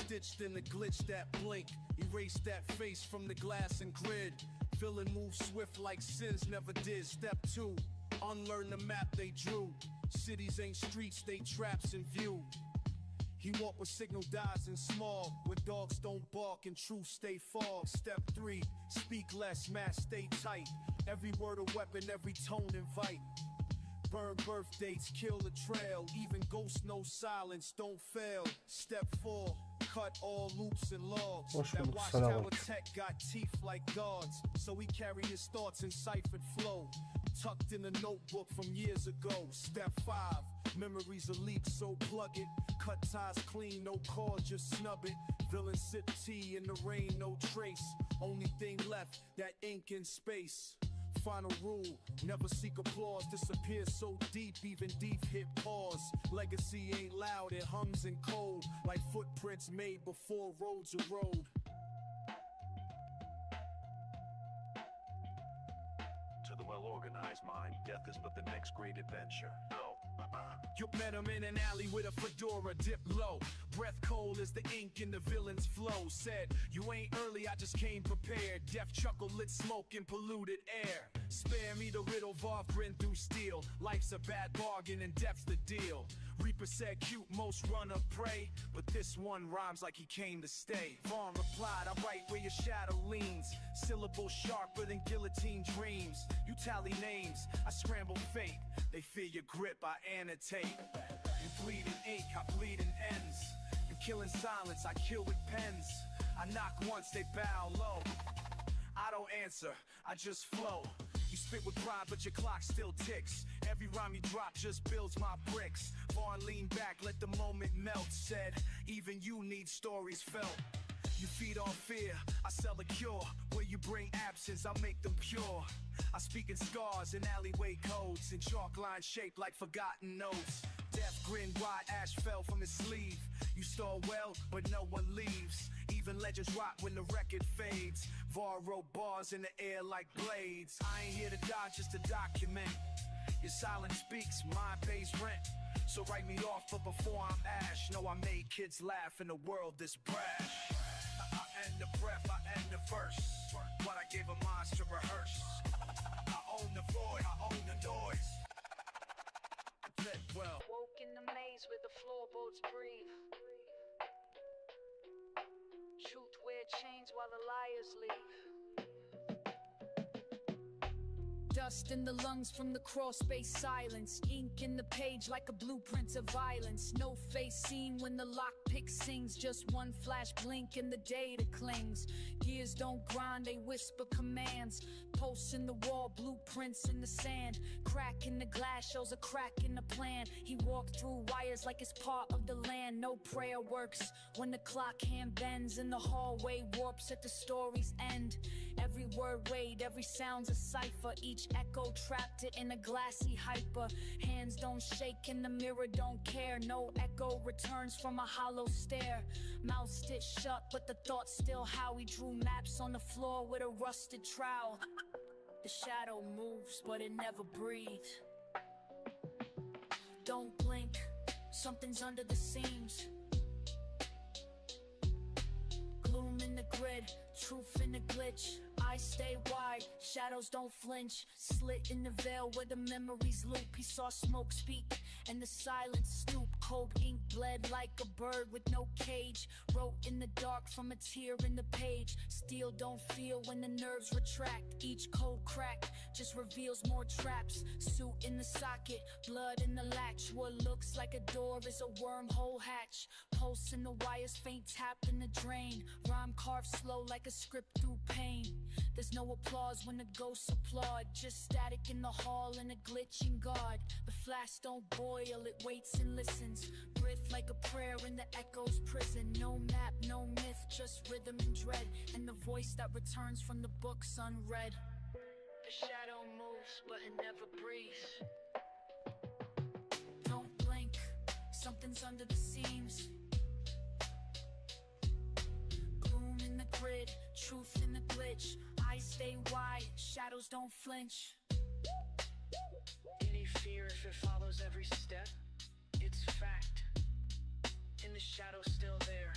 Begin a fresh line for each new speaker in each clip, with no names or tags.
stitched in the glitch that blink. Erase that face from the glass and grid. Villain moves swift like sins never did. Step 2, unlearn the map they drew. Cities ain't streets, they traps in view. He walk with signal dies in small, where dogs don't bark and truth stay fog. Step 3, speak less, mask stay tight. Every word a weapon, every tone invite. Burn birth dates, kill the trail. Even ghosts know silence, don't fail. Step 4, cut all loops and logs. That watchtower tech got teeth like guards, so he carried his thoughts in ciphered flow, tucked in a notebook from years ago. Step 5, memories are leaked, so plug it. Cut ties clean, no cord, just snub it. Villain sip tea in the rain, no trace. Only thing left, that ink in space. Final rule, never seek applause. Disappear so deep, even deep hit pause. Legacy ain't loud, it hums and cold, like footprints made before roads are road.
To the well-organized mind, death is but the next great adventure.
You met him in an alley with a fedora dipped low. Breath cold as the ink in the villain's flow. Said, you ain't early, I just came prepared. Death chuckle, lit smoke and polluted air. Spare me the riddle, Varv grinned through steel. Life's a bad bargain and death's the deal. Reaper said cute, most run of prey, but this one rhymes like he came to stay. Vaughn replied, I write where your shadow leans. Syllables sharper than guillotine dreams. You tally names, I scramble fate. They fear your grip, I annotate. You bleed in ink, I bleed in ends. You kill in silence, I kill with pens. I knock once, they bow low. I don't answer, I just flow. You spit with pride, but your clock still ticks. Every rhyme you drop just builds my bricks. Vaughn leaned back, let the moment melt. Said, even you need stories felt. You feed on fear, I sell a cure. Where you bring absence, I'll make them pure. I speak in scars and alleyway codes, in chalk lines shaped like forgotten notes. Death grinned wide, ash fell from his sleeve. You stole well, but no one leaves. Even legends rot when the record fades. Var wrote bars in the air like blades. I ain't here to die, just to document. Your silence speaks, mine pays rent. So write me off, but before I'm ash, know I made kids laugh in a world this brash. I end the breath, I end the verse, but I gave a minds to rehearse. I own the void, I own the noise. Well.
Woke in the maze where the floorboards breathe. Truth wear chains while the liars leave. Dust in the lungs from the crawl-space silence. Ink in the page like a blueprint of violence. No face seen when the lockpick sings. Just one flash blink and the data clings. Gears don't grind, they whisper commands. Posts in the wall, blueprints in the sand. Crack in the glass shows a crack in the plan. He walked through wires like it's part of the land. No prayer works when the clock hand bends and the hallway warps at the story's end. Every word weighed, every sound's a cipher. Each echo trapped it in a glassy hyper. Hands don't shake and the mirror don't care. No echo returns from a hollow stare. Mouth stitched shut but the thoughts still how. He drew maps on the floor with a rusted trowel. The shadow moves but it never breathes. Don't blink, something's under the seams. Gloom in the grid, truth in the glitch. Eyes stay wide, shadows don't flinch. Slit in the veil where the memories loop. He saw smoke speak and the silence stoop. Cold ink bled like a bird with no cage. Wrote in the dark from a tear in the page. Steel don't feel when the nerves retract. Each cold crack just reveals more traps. Suit in the socket, blood in the latch. What looks like a door is a wormhole hatch. Pulse in the wires, faint tap in the drain. Rhyme carved slow like a script through pain. There's no applause when the ghosts applaud. Just static in the hall and a glitching guard. The flash don't boil, it waits and listens. Breath like a prayer in the echo's prison. No map, no myth, just rhythm and dread. And the voice that returns from the books unread. The shadow moves, but it never breathes. Don't blink, something's under the seams. Gloom in the grid, truth in the glitch. Eyes stay wide, shadows don't flinch.
Any fear if it follows every step? It's fact. In the shadow still there.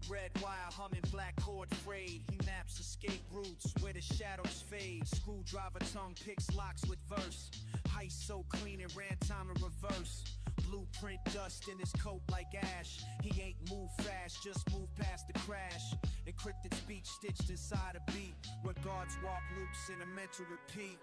red wire humming black chord frayed. He maps escape routes where the shadows fade. Screwdriver tongue picks locks with verse. Heist so clean it ran time in reverse. Blueprint dust in his coat like ash. He ain't move fast, just move past the crash. Encrypted speech stitched inside a beat, where guards walk loops in a mental repeat.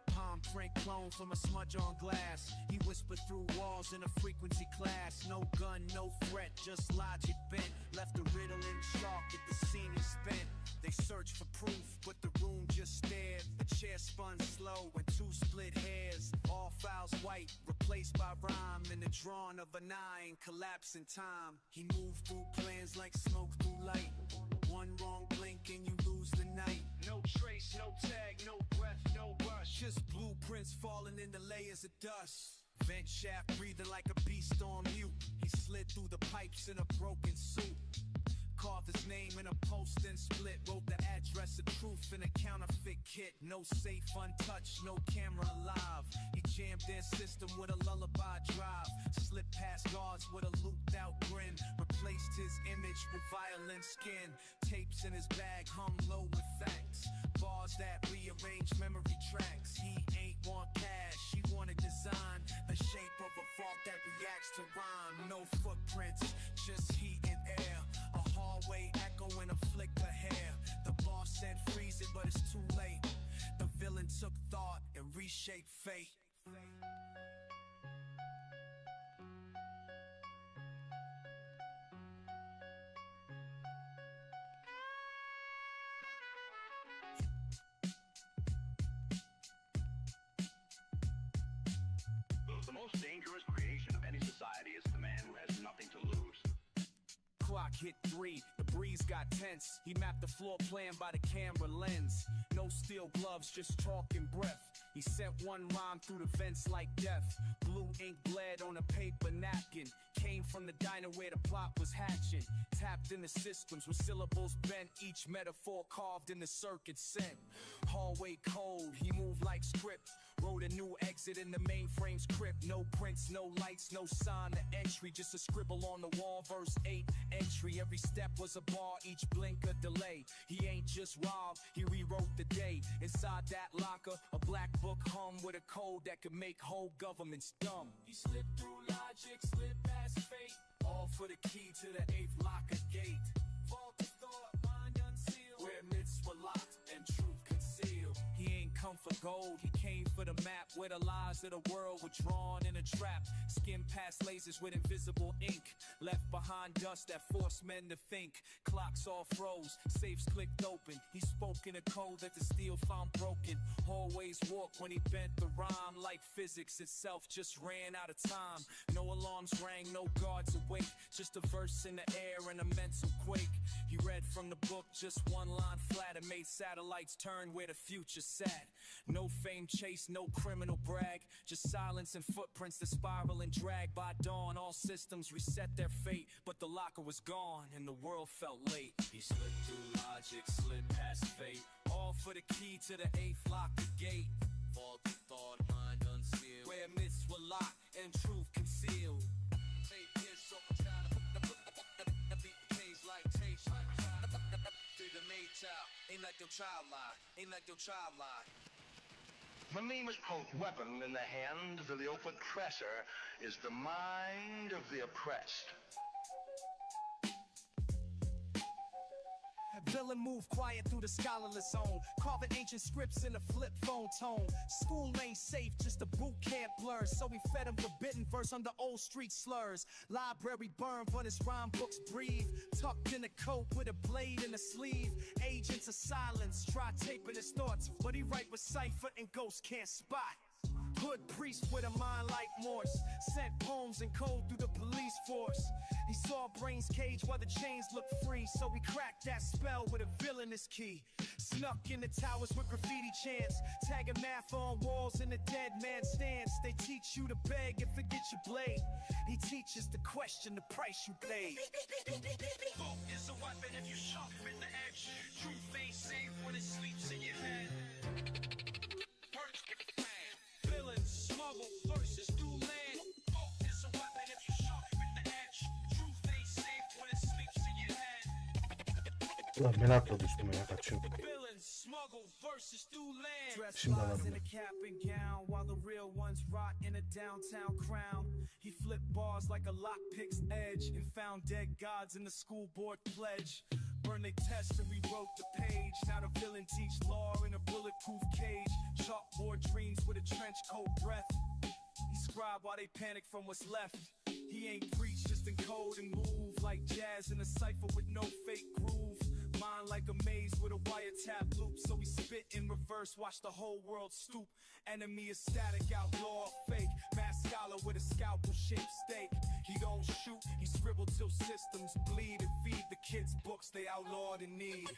Palm print clone from a smudge on glass. He whispered through walls in a frequency class. No gun, no threat, just logic bent. Left the riddle in chalk at the scene he spent. They searched for proof, but the room just stared. The chair spun slow and two split hairs. All files white, replaced by rhyme. And the drawing of a nine collapse in time. He moved through plans like smoke through light. One wrong blink and you lose the night. No trace, no tag, no breath, no rush. Just blueprints falling in the layers of dust. Vent shaft breathing like a beast on mute. He slid through the pipes in a broken suit. Carved his name in a post and split. Wrote the address of truth in a counterfeit kit. No safe untouched, no camera alive. He jammed their system with a lullaby drive. Slipped past guards with a looped out grin. Replaced his image with violent skin. Tapes in his bag hung low with facts. Bars that rearrange memory tracks. He ain't want cash, he wanted design. The shape of a vault that reacts to rhyme. No footprints, just heat and air. A hallway echoing a flick of hair. The boss said freeze it, but it's too late. The villain took thought and reshaped fate.
The most dangerous creation of any society is the man who has nothing to lose.
Clock hit 3, the breeze got tense. He mapped the floor plan by the camera lens. No steel gloves, just chalk and breath. He sent one rhyme through the vents like death. Blue ink bled on a paper napkin. Came from the diner where the plot was hatching. Tapped in the systems with syllables bent. Each metaphor carved in the circuit sent. Hallway code, he moved like script. Wrote a new exit in the mainframe's crypt. No prints, no lights, no sign of entry. Just a scribble on the wall, verse 8 entry. Every step was a bar, each blink a delay. He ain't just robbed, he rewrote the day. Inside that locker, a black book hung with a code that could make whole governments dumb. He slipped through logic, slid past fate. All for the key to the 8th locker gate. Vault of thought, mind unsealed. Where myths were locked and truth concealed. He ain't come for gold, he came for the map. Where the lies of the world were drawn in a trap. Skimmed past lasers with invisible ink. Left behind dust that forced men to think. Clocks all froze, safes clicked open. He spoke in a code that the steel found broken. Hallways walked when he bent the rhyme. Like physics itself just ran out of time. No alarms rang, no guards awake. Just a verse in the air and a mental quake. He read from the book just one line flat and made satellites turn where the future sat. No fame chase, no criminal brag. Just silence and footprints that spiral and drag. By dawn, all systems reset their fate. But the locker was gone and the world felt late. He slipped through logic, slid past fate. All for the key to the 8th locker gate. Vault of thought, mind unsealed. Where myths were locked and truth concealed. Tape here, so I'm trying to beat the cage like tape. Through the Mage child, ain't like your child lie, ain't like your child lie.
The meanest weapon in the hand of the oppressor is the mind of the oppressed.
Villain moved quiet through the scholarless zone, carving ancient scripts in a flip phone tone. School ain't safe, just a boot camp blur. So we fed him forbidden verse under old street slurs. Library burned, but his rhyme books breathe. Tucked in a coat with a blade in a sleeve. Agents of silence, try taping his thoughts, but he write with cipher and ghosts can't spot. Hood priest with a mind like Morse. Sent poems and code through the police force. He saw brains cage while the chains looked free. So he cracked that spell with a villainous key. Snuck in the towers with graffiti chants. Tagging math on walls in a dead man's stance. They teach you to beg and forget your blade. He teaches to question the price you paid.
Hope is a weapon if you sharpen the edge. Truth ain't safe when it sleeps in your head. Villains smuggle verses through land. Hope is a weapon if you sharpen the edge. Truth ain't safe when it sleeps in your head.
Lan beni atladı üstüme ya, kaçıyorum.
Villains smuggle versus through land.
Dress
Şimdi
flies
alalım
in
ben.
a cap and gown while the real ones rot in a downtown crown. He flipped bars like a lockpick's edge and found dead gods in the school board pledge. Burned they test and rewrote the page. Now the villain teach law in a bulletproof cage. Chalkboard dreams with a trench coat breath. He scribe while they panic from what's left. He ain't preach, just encode and move like jazz in a cipher with no fake groove. Mind like a maze with a wiretap loop. So we spit in reverse, watch the whole world stoop. Enemy is static, outlaw fake. Mass scholar with a scalpel shaped stake. He don't shoot, he scribble till systems bleed and feed the kids books they outlawed and need.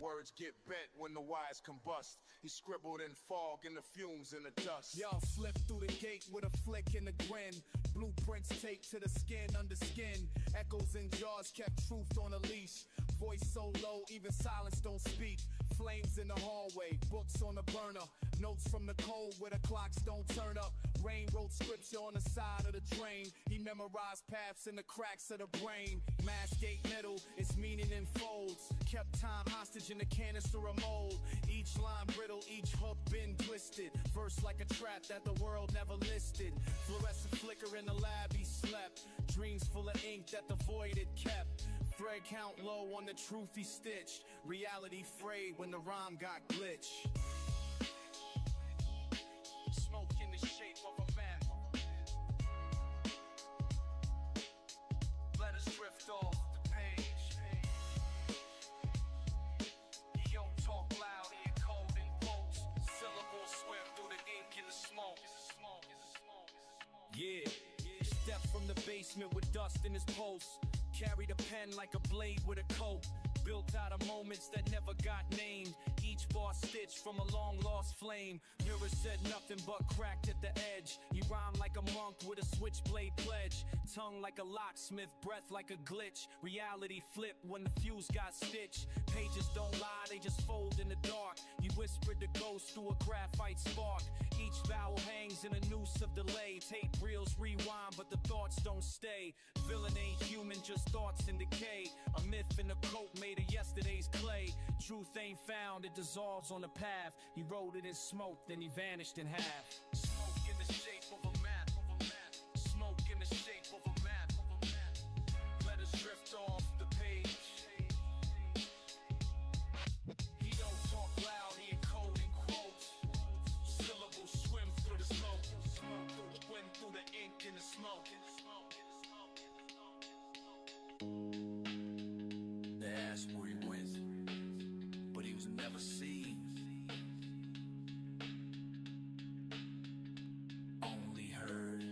Words get bent when the wires combust. He scribbled in fog in the fumes in the dust.
Y'all slip through the gate with a flick and a grin. Blueprints taped to the skin under skin. Echoes in jars kept truth on a leash. Voice so low, even silence don't speak. Flames in the hallway, books on the burner. Notes from the cold where the clocks don't turn up. Rain wrote scripture on the side of the train. He memorized paths in the cracks of the brain. Mass gate metal, its meaning in folds. Kept time hostage in the canister of mold. Each line brittle, each hook been twisted. Verse like a trap that the world never listed. Fluorescent flicker in the lab, he slept. Dreams full of ink that the void had kept. Thread count low on the truth he stitched. Reality frayed when the rhyme got glitch. Smoke in the shape of a map. Let us drift off the page. He don't talk loud, he encode in quotes. Syllables swim through the ink in the smoke. Yeah, step from the basement with dust in his pulse. Carried a pen like a blade with a coat. Built out of moments that never got named. Each bar stitched from a long lost flame. Mirror said nothing but cracked at the edge. He rhymed like a monk with a switchblade pledge. Tongue like a locksmith, breath like a glitch. Reality flipped when the fuse got stitched. Pages don't lie, they just fold in the dark. He whispered the ghost through a graphite spark. Each vowel hangs in a noose of delay. Tape reels rewind, but the thoughts don't stay. Villain ain't human, just thoughts in decay. A myth in a coat made of yesterday's clay. Truth ain't found, it dissolves on the path. He wrote it in smoke, then he vanished in half. Smoke in the shape of a map. Smoke in the shape of a map. Let us drift off the page. He don't talk loud, he encode in quotes. Syllables swim through the smoke. Swim through the ink in the smoke. They asked where he went, but he was never seen. Only heard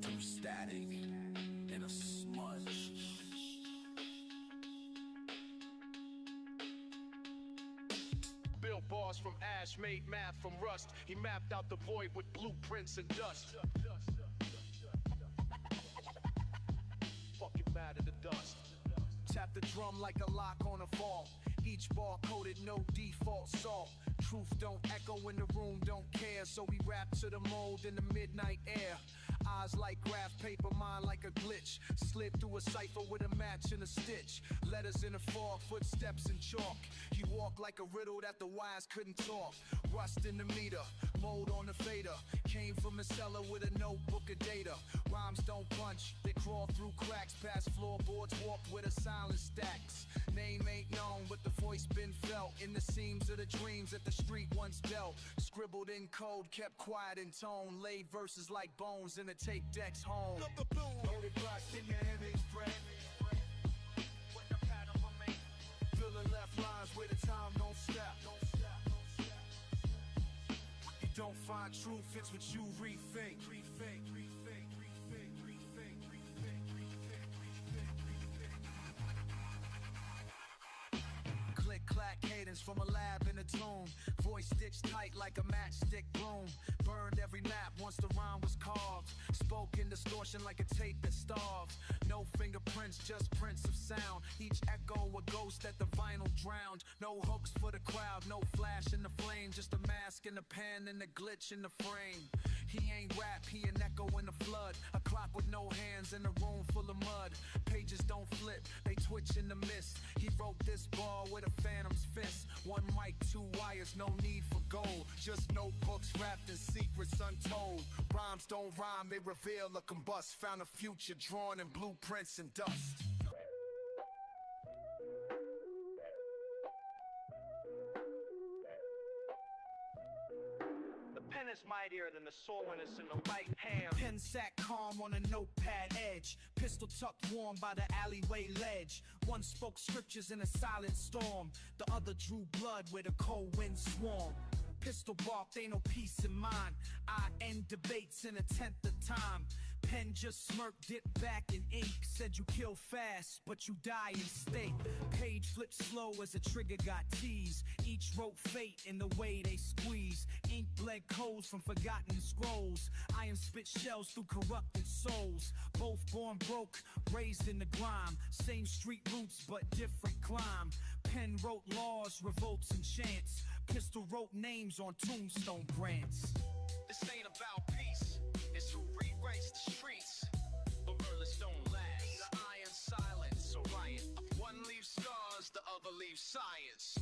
through static and a smudge. Built bars from ash, made math from rust. He mapped out the void with blueprints and dust. Fucking mad at the dust. Tap the drum like a lock on a vault. Each bar coded, no default salt. Truth don't echo when the room don't care. So we rap to the mold in the midnight air. Eyes like graph paper, mind like a glitch. Slid through a cipher with a match and a stitch. Letters in the fog, footsteps in chalk. He walked like a riddle that the wise couldn't talk. Rust in the meter, mold on the fader. Came from the cellar with a notebook of data. Rhymes don't punch, they crawl through cracks. Past floorboards, walk with a silent stacks. Name ain't known, but the voice been felt. In the seams of the dreams that the street once dealt. Scribbled in code, kept quiet in tone. Laid verses like bones in the tape decks home. Loaded blocks in your image, friend. Filling left lines where the time don't stop. You don't find truth, it's what you rethink. Click clack cadence from a lab in a tomb. Voice stitched tight like a matchstick broom. Burned every map once the rhyme was carved. Spoke in distortion like a tape that starved. No fingerprints, just prints of sound. Each echo a ghost that the vinyl drowned. No hooks for the crowd, no flash in the flame. Just a mask in the pen and a glitch in the frame. He ain't rap, he an echo in the flood. A clock with no hands in a room full of mud. Pages don't flip, they switch in the mist. He wrote this ball with a phantom's fist. One mic, two wires, no need for gold. Just notebooks wrapped in secrets untold. Rhymes don't rhyme, they reveal or combust. Found a future drawn in blueprints and dust.
Pen is mightier than the soul when it's in the right hand.
Pen sat calm on a notepad edge. Pistol tucked warm by the alleyway ledge. One spoke scriptures in a silent storm. The other drew blood where the cold winds swarm. Pistol barked, ain't no peace in mind. I end debates in a tenth of time. Pen just smirked, dipped back in ink. Said you kill fast, but you die in state. Page flipped slow as the trigger got teased. Each wrote fate in the way they squeeze. Ink bled codes from forgotten scrolls. Iron spit shells through corrupted souls. Both born broke, raised in the grime. Same street roots, but different climb. Pen wrote laws, revolts, and chants. Pistol wrote names on tombstone grants.
This ain't about peace, it's who rewrites the streets. The murderers don't last. The iron silence, a riot. One leaves scars, the other leaves science.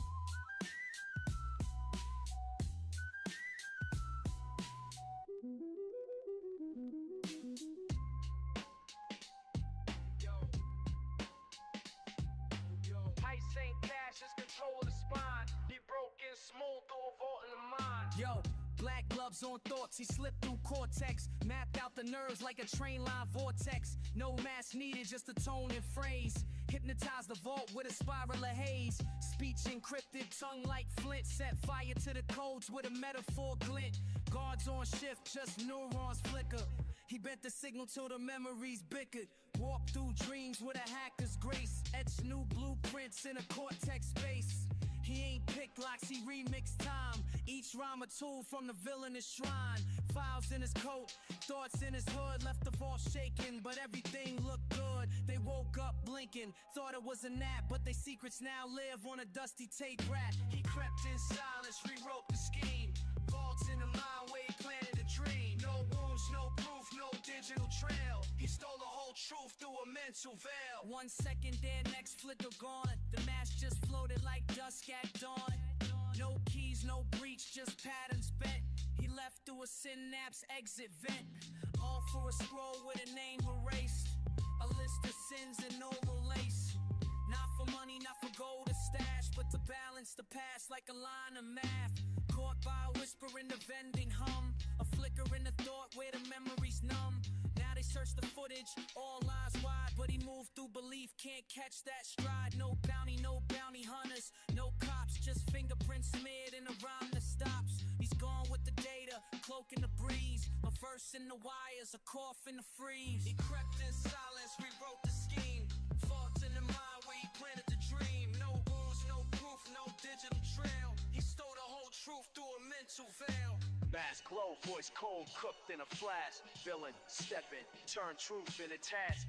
Ice ain't cash, it's control of the spine. He broke in smooth through a vault in the mind.
Yo, black gloves on thoughts, he slipped through cortex. Mapped out the nerves like a train line vortex. No mask needed, just a tone and phrase. Hypnotized the vault with a spiral of haze. Speech encrypted, tongue like flint. Set fire to the codes with a metaphor glint. Guards on shift, just neurons flicker. He bent the signal till the memories bickered. Walked through dreams with a hacker's grace. Etched new blueprints in a cortex space. He ain't picked locks, he remixed time. Each rhyme a tool from the villainous shrine. Files in his coat, thoughts in his hood. Left the vault shaking, but everything looked good. They woke up blinking, thought it was a nap. But their secrets now live on a dusty tape rack.
He crept in silence, rewrote the scheme. Vaults in the mind where he planted a dream. No wounds, no proof, no digital trail. He stole the whole truth through a mental veil.
1 second there, next flicker gone. The mask just floated like dusk at dawn. No keys, no breach, just patterns bent. He left through a synapse exit vent. All for a scroll with a name erased. A list of sins and no lace. Not for money, not for gold or stash, but to balance the past like a line of math. Caught by a whisper in the vending hum. A flicker in the thought where the memories numb. Now they search the footage, all eyes wide. But he moved through belief, can't catch that stride. No bounty hunters, no cops. Just fingerprints smeared in a rhyme that stops. He's gone with the data, cloak in the breeze. A verse in the wires, a cough in the freeze.
He crept in silence, rewrote the scheme. Faults in the mind where he planted the dream. No wounds, no proof, no digital trail. He stole the whole truth through a mental veil.
Mask low, voice cold, cooked in a flash. Villain, stepping, turn truth in a task.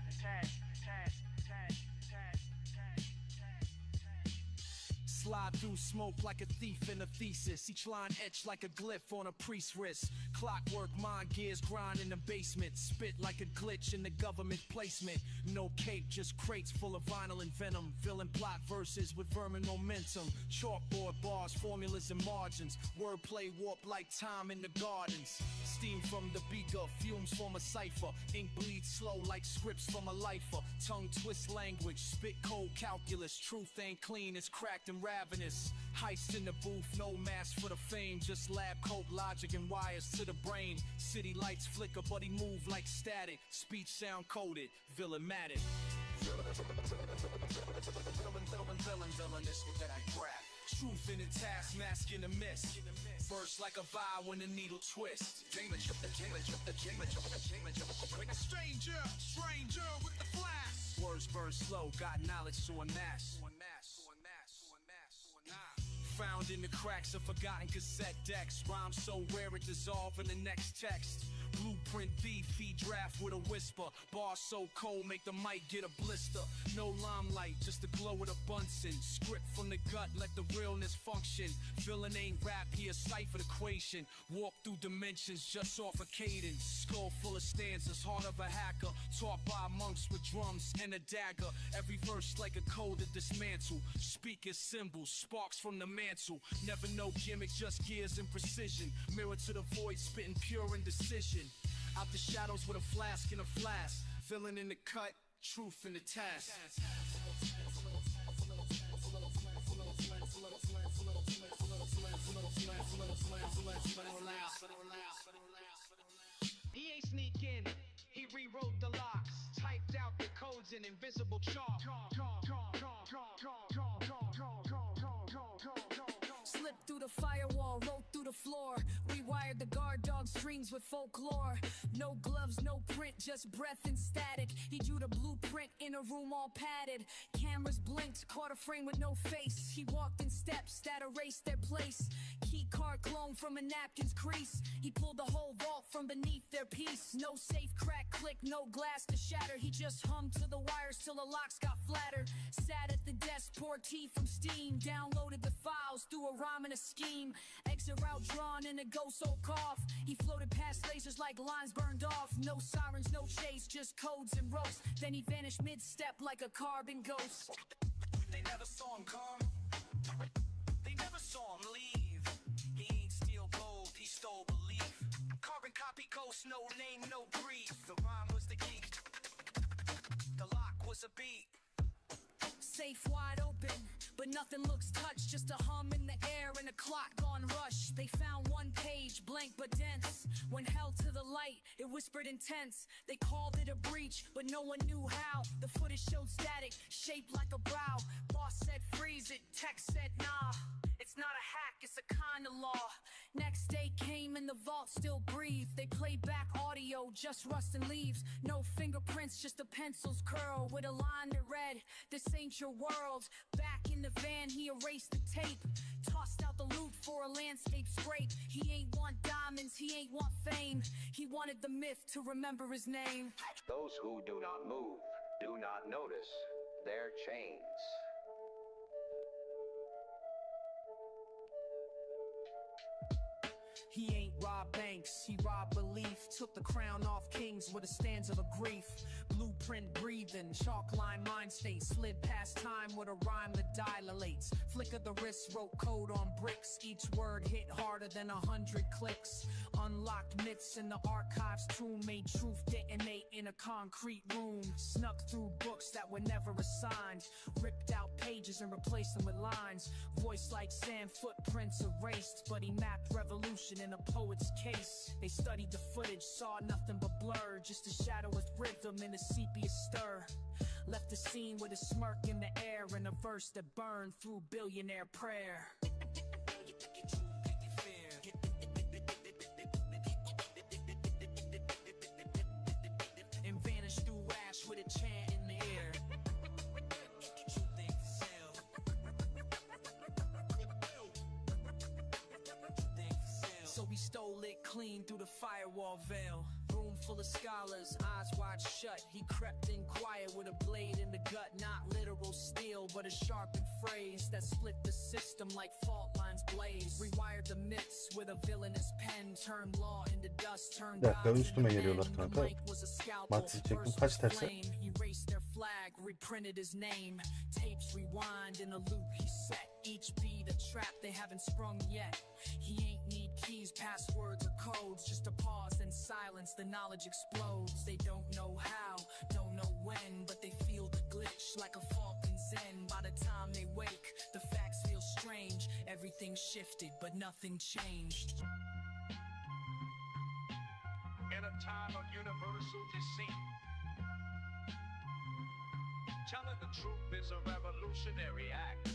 Slide through smoke like a thief in a thesis. Each line etched like a glyph on a priest's wrist. Clockwork, mind gears grind in the basement. Spit like a glitch in the government placement. No cape, just crates full of vinyl and venom. Villain plot verses with vermin momentum. Chalkboard bars, formulas and margins. Wordplay warp like time in the gardens. Steam from the beaker, fumes form a cipher. Ink bleeds slow like scripts from a lifer. Tongue twist language, spit cold calculus. Truth ain't clean, it's cracked and ravenous. Heist in the booth, no mask for the fame. Just lab coat logic and wires to the brain. City lights flicker, but he move like static. Speech sound coded, villainmatic.
Villain, this what that I grab.
Truth in the task, mask in the mist. Burst like a vial when the needle twists.
Stranger with the flash.
Words burn slow, got knowledge to amass. Found in the cracks of forgotten cassette decks. Rhymes so rare it dissolve in the next text. Blueprint V, feed draft with a whisper. Bar so cold, make the mic get a blister. No limelight, just the glow of the Bunsen. Script from the gut, let the realness function. Villain ain't rap, he a cipher equation. Walk through dimensions, just off a cadence. Skull full of stanzas, heart of a hacker. Taught by monks with drums and a dagger. Every verse like a code to dismantle. Speakers, symbols, sparks from the mantle. Never no gimmick, just gears and precision. Mirror to the void, spitting pure indecision. Out the shadows with a flask and a flask. Villain in the cut, truth in the task.
He ain't sneaking, he rewrote the locks, typed out the codes in invisible chalk.
Slipped through the firewall, wrote through the floor. Rewired the guard dog strings with folklore. No gloves, no print, just breath and static. He drew the blueprint in a room all padded. Cameras blinked, caught a frame with no face. He walked in steps that erased their place. Key card clone from a napkin's crease. He pulled the whole vault from beneath their piece. No safe crack click, no glass to shatter. He just hummed to the wires till the locks got flatter. Sat at the desk, poured tea from steam. Downloaded the files through a rhyme and a scheme. Exit route drawn in a ghost oak off. He floated past lasers like lines burned off. No sirens, no chase, just codes and ropes. Then he vanished mid-step like a carbon ghost.
They never saw him come, they never saw him leave. He ain't steal gold, he stole belief. Carbon copy ghost, no name, no grief. The rhyme was the key, the lock was a beat.
Safe wide open, but nothing looks touched. Just a hum in the air and a clock gone rush. They found one page, blank but dense. When held to the light, it whispered intense. They called it a breach, but no one knew how. The footage showed static, shaped like a brow. Boss said freeze it, tech said nah. It's not a hack, it's a kind of law. Next day came and the vault still breathed. They played back audio, just rust and leaves. No fingerprints, just a pencil's curl with a line that read, "This ain't your world." Back in the van, he erased the tape. Tossed out the loot for a landscape scrape. He ain't want diamonds, he ain't want fame. He wanted the myth to remember his name.
Those who do not move do not notice their chains.
He ain't robbed banks, he robbed belief. Took the crown off kings with a stanza of grief. Blueprint breathing, chalk line mind state. Slid past time with a rhyme that dilates. Flick of the wrist, wrote code on bricks. Each word hit harder than 100 clicks. Unlocked myths in the archives tomb. Made truth detonate in a concrete room. Snuck through books that were never assigned. Ripped out pages and replaced them with lines. Voice like sand, footprints erased. But he mapped revolution in a poet's case. They studied the footage, saw nothing but blur. Just a shadow with rhythm and a sepia stir. Left the scene with a smirk in the air and a verse that burned through billionaire prayer. And vanished through ash with a chant in the air. So we stole it clean through the firewall veil. Room full of scholars, eyes wide shut. He crept in quiet with a blade in the gut. Not literal steel, but a sharpened phrase that split the system like fault lines blaze. Rewired the myths with a villainous pen. Turned law into dust, turned
Bir dakika,
gods
üstüme
into
geliyorlar
men.
kanka.
The mic was a scalpel,
Matsi çektim,
burst
kaç
with
terse?
flame. Erased their flag, reprinted his name. Tapes rewind in a loop he set. Each beat a trap they haven't sprung yet. He ain't need keys, passwords or codes. Just a pause and silence, the knowledge explodes. They don't know how, don't know when, but they feel the glitch like a falcon's zen. By the time they wake, the facts feel strange. Everything shifted, but nothing changed.
In a time of universal deceit, telling the truth is a revolutionary act.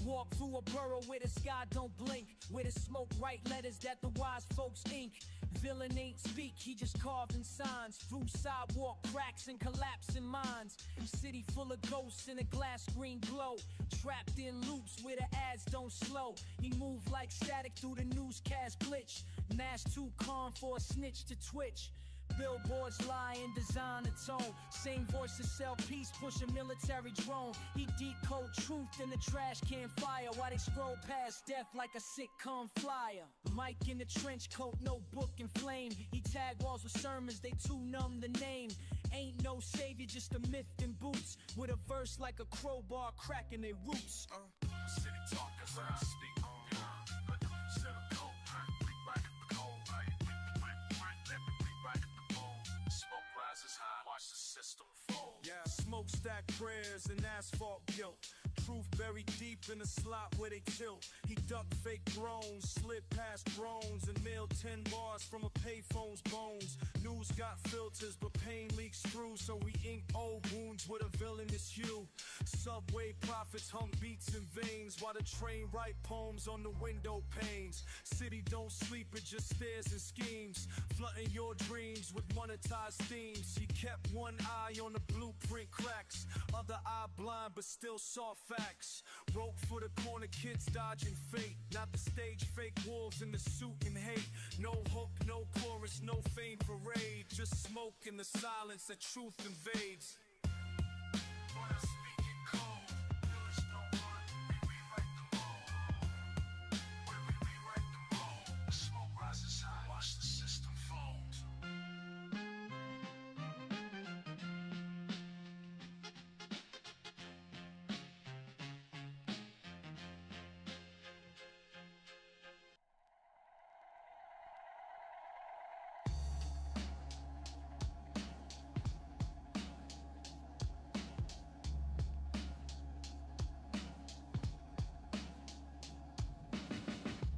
Walk through a burrow where the sky don't blink, where the smoke write letters that the wise folks ink.
Villain ain't speak, he just carved in signs. Through sidewalk cracks and collapsing minds. City full of ghosts in a glass green glow. Trapped in loops where the ads don't slow. He moved like static through the newscast glitch. Nash too calm for a snitch to twitch. Billboards lie and design a tone. Same voices sell peace, push a military drone. He decode truth in the trash can fire while they scroll past death like a sitcom flyer. Mike in the trench coat, notebook and flame. He tag walls with sermons, they too numb the name. Ain't no savior, just a myth in boots. With a verse like a crowbar cracking their roots.
City talkers, I speak. Yeah, smokestack prayers and asphalt guilt. Truth buried deep in the slot where they tilt. He ducked fake drones, slid past drones, and mailed 10 bars from a payphone's bones. News got filters, but pain leaks through, so we ink old wounds with a villainous hue. Subway prophets hung beats in veins, while the train write poems on the window panes. City don't sleep, it just stares and schemes, flooding your dreams with monetized themes. He kept one eye on the blueprint cracks, other eye blind but still saw facts. Wrote for the corner kids dodging fate, not the stage fake wolves in the suit and hate. No hook, no chorus, no fame parade, just smoke in the silence that truth invades. When I speak in code, there is no one, we rewrite the mold. When we rewrite the mold, the smoke rises high, watch the system fold.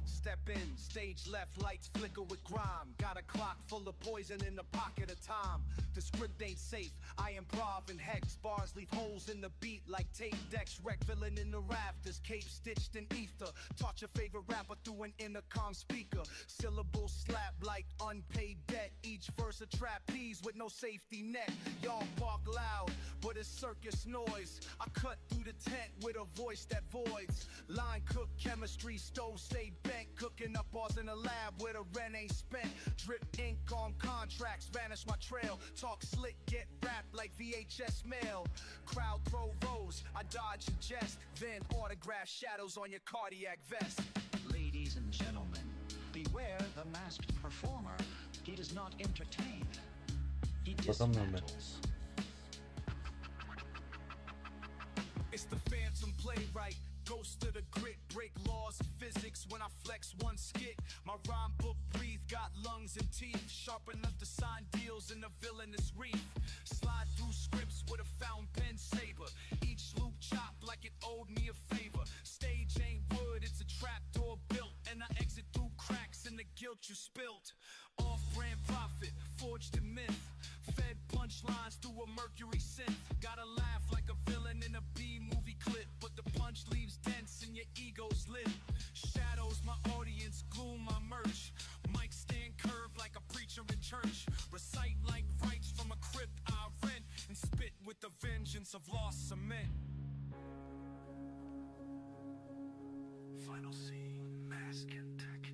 Step in, stage left, lights flicker with grime. Got a clock full of poison in the pocket of time. The script ain't safe, I improv and hex. Bars leave holes in the beat like tape decks. Wreck villain in the rafters, cape stitched in ether. Taught your favorite rapper through an intercom speaker. Syllables slap like unpaid debt. Each verse a trapeze with no safety net. Y'all bark loud, but it's circus noise. I cut through the tent with a voice that voids. Line cook chemistry, stove say bent. Cooking up bars in a lab where the rent ain't spent. Drip ink on contracts, vanish my trail. Talk slick, get wrapped like VHS mail. Crowd throw rows, I dodge and jest. Then autograph shadows on your cardiac vest.
Ladies and gentlemen, beware the masked performer. He does not entertain. He
Bakamıyorum ben.
dismantles.
It's the phantom playwright. Ghost of the grit, break laws of physics when I flex one skit. My rhyme book breathe, got lungs and teeth, sharp enough to sign deals in a villainous reef. Slide through scripts with a fountain pen saber, each loop chopped like it owed me a favor. Stage ain't wood, it's a trapdoor built, and I exit through cracks in the guilt you spilt. Off-brand profit, forged in myth, fed punchlines through a mercury synth. Gotta laugh like a villain in a B-movie clip, but the punch leaves dents and your ego's lit. Shadows my audience, gloom my merch. Mic stand curved like a preacher in church. Recite like rights from a crypt I rent, and spit with the vengeance of lost cement. Final scene, mask and tech.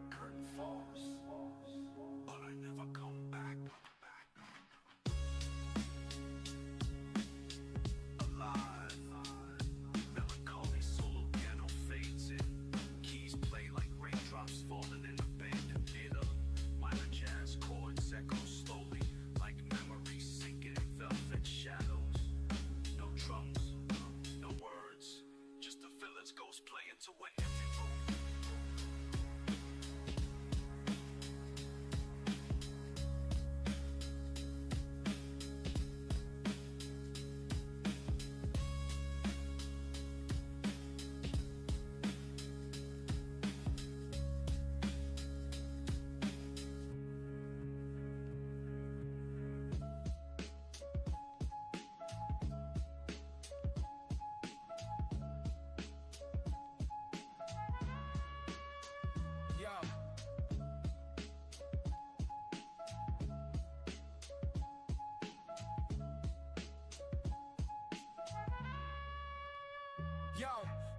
Curtain falls, but I never come back. Alive, melancholy solo piano fades in. Keys play like raindrops falling in a abandoned theater. Minor jazz chords echo slowly like memories sinking in velvet shadows. No drums, no words, just the villain's ghost playing to an empty room.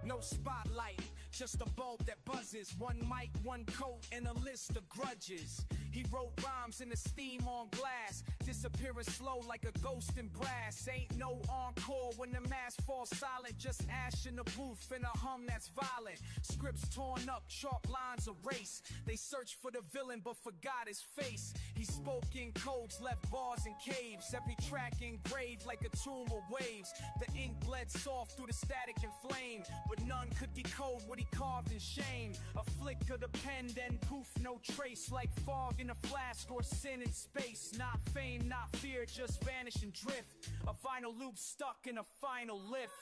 No spotlight, just a bulb that buzzes. One mic, one coat, and a list of grudges. He wrote rhymes in the steam on glass, disappearing slow like a ghost in brass. Ain't no encore when the mask falls silent, just ash in the booth and a hum that's violent. Scripts torn up, chalk lines erased. They searched for the villain but forgot his face. He spoke in codes, left bars in caves. Every track engraved like a tomb of waves. The ink bled soft through the static and flame, but none could decode what he carved in shame. A flick of the pen, then poof, no trace. Like fog in a flask or sin in space. Not fame, not fear, just vanish and drift. A vinyl loop stuck in a final lift.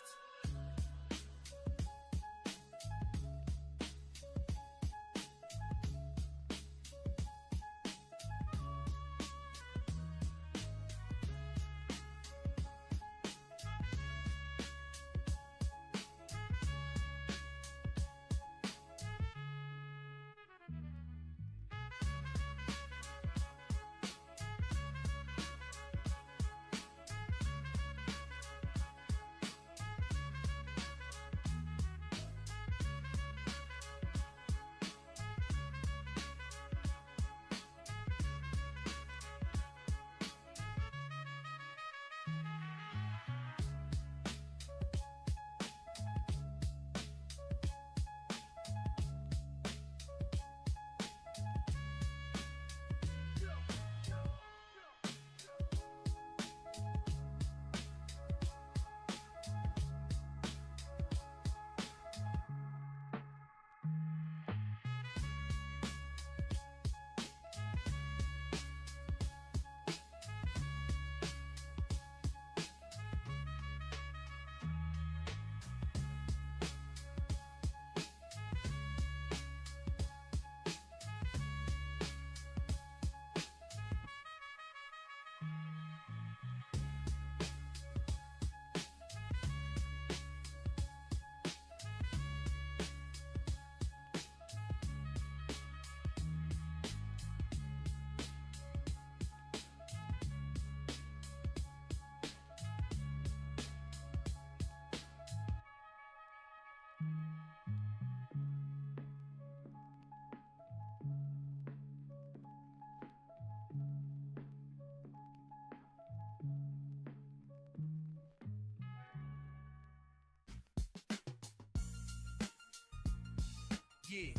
Yeah,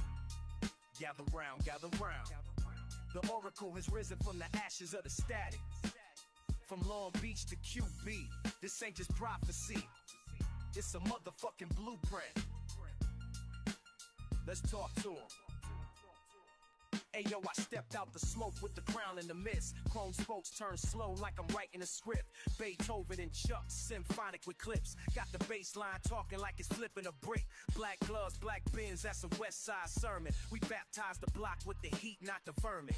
gather round, gather round. The oracle has risen from the ashes of the static. From Long Beach to QB, this ain't just prophecy. It's a motherfucking blueprint. Let's talk to him. Ayo, I stepped out the smoke with the crown in the mist. Chrome spokes turn slow like I'm writing a script. Beethoven and Chuck, symphonic with clips. Got the bass line talking like it's flipping a brick. Black gloves, black bins, that's a West Side sermon. We baptize the block with the heat, not the vermin.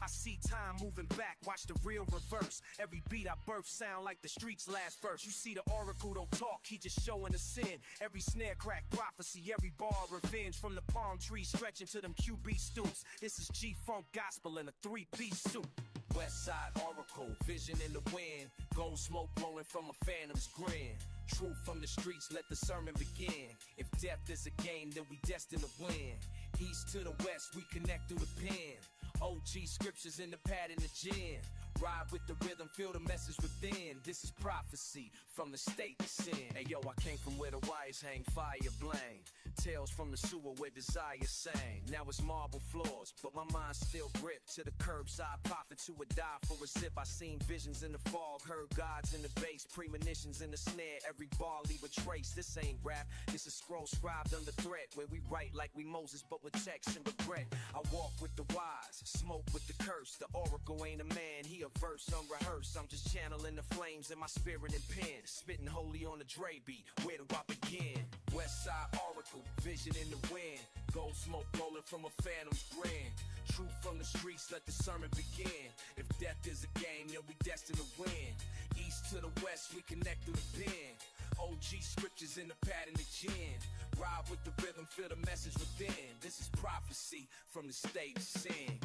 I see time moving back, watch the real reverse. Every beat I birth sound like the streets last verse. You see the oracle don't talk, he just showing the sin. Every snare crack prophecy, every bar revenge. From the palm tree stretching to them QB stoops. This is G-Funk gospel in a 3-piece suit. West Side oracle, vision in the wind. Gold smoke rolling from a phantom's grin. Truth from the streets, let the sermon begin. If death is a game, then we destined to win. East to the west, we connect through the pen. OG scriptures in the pad in the gin. Ride with the rhythm, feel the message within. This is prophecy from the state to sin. Hey yo, I came from where the wires hang, fire blame. Tales from the sewer where desire sang. Now it's marble floors, but my mind still gripped to the curbside prophet who would die for a sip. I seen visions in the fog, heard gods in the bass, premonitions in the snare. Every bar leave a trace. This ain't rap, this is scroll scribed under threat, where we write like we Moses, but with text and regret. I walk with the wise, smoke with the curse. The oracle ain't a man, he a verse unrehearsed. I'm just channeling the flames in my spirit and pen, spitting holy on the Dre beat. Where do I begin? West Side oracle, vision in the wind. Gold smoke rolling from a phantom's grin. Truth from the streets, let the sermon begin. If death is a game, then we destined to win. East to the west, we connect through the pen. OG scriptures in the pad and the gin. Ride with the rhythm, feel the message within. This is prophecy from the stage sing.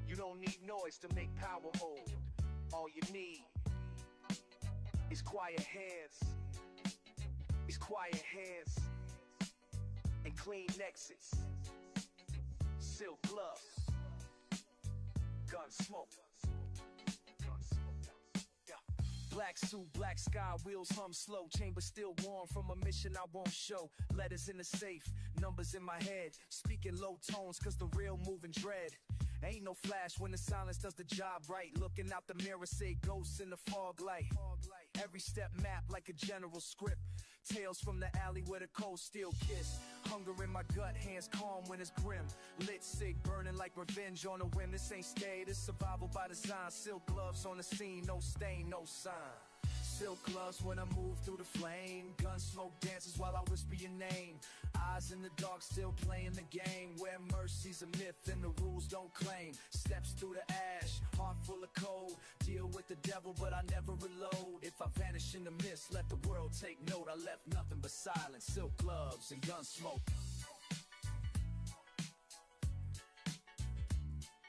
You don't need noise to make power old. All you need is quiet hands.
these quiet hands and clean exits. Silk gloves, gun smoke. Black suit, black sky, wheels hum slow. Chamber still warm from a mission I won't show. Letters in the safe, numbers in my head. Speaking low tones cause the real moving dread. Ain't no flash when the silence does the job right. Looking out the mirror, say ghosts in the fog light. Every step mapped like a general script. Tales from the alley where the cold steel kiss. Hunger in my gut, hands calm when it's grim. Lit sick, burning like revenge on a whim. This ain't stay, this survival by design. Silk gloves on the scene, no stain, no sign. Silk gloves when I move through the flame. Gun smoke dances while I whisper your name. Eyes in the dark still playing the game. Where mercy's a myth and the rules don't claim. Steps through the ash, heart full of cold. Deal with the devil but I never reload. If I vanish in the mist, let the world take note. I left nothing but silence, silk gloves and gun smoke.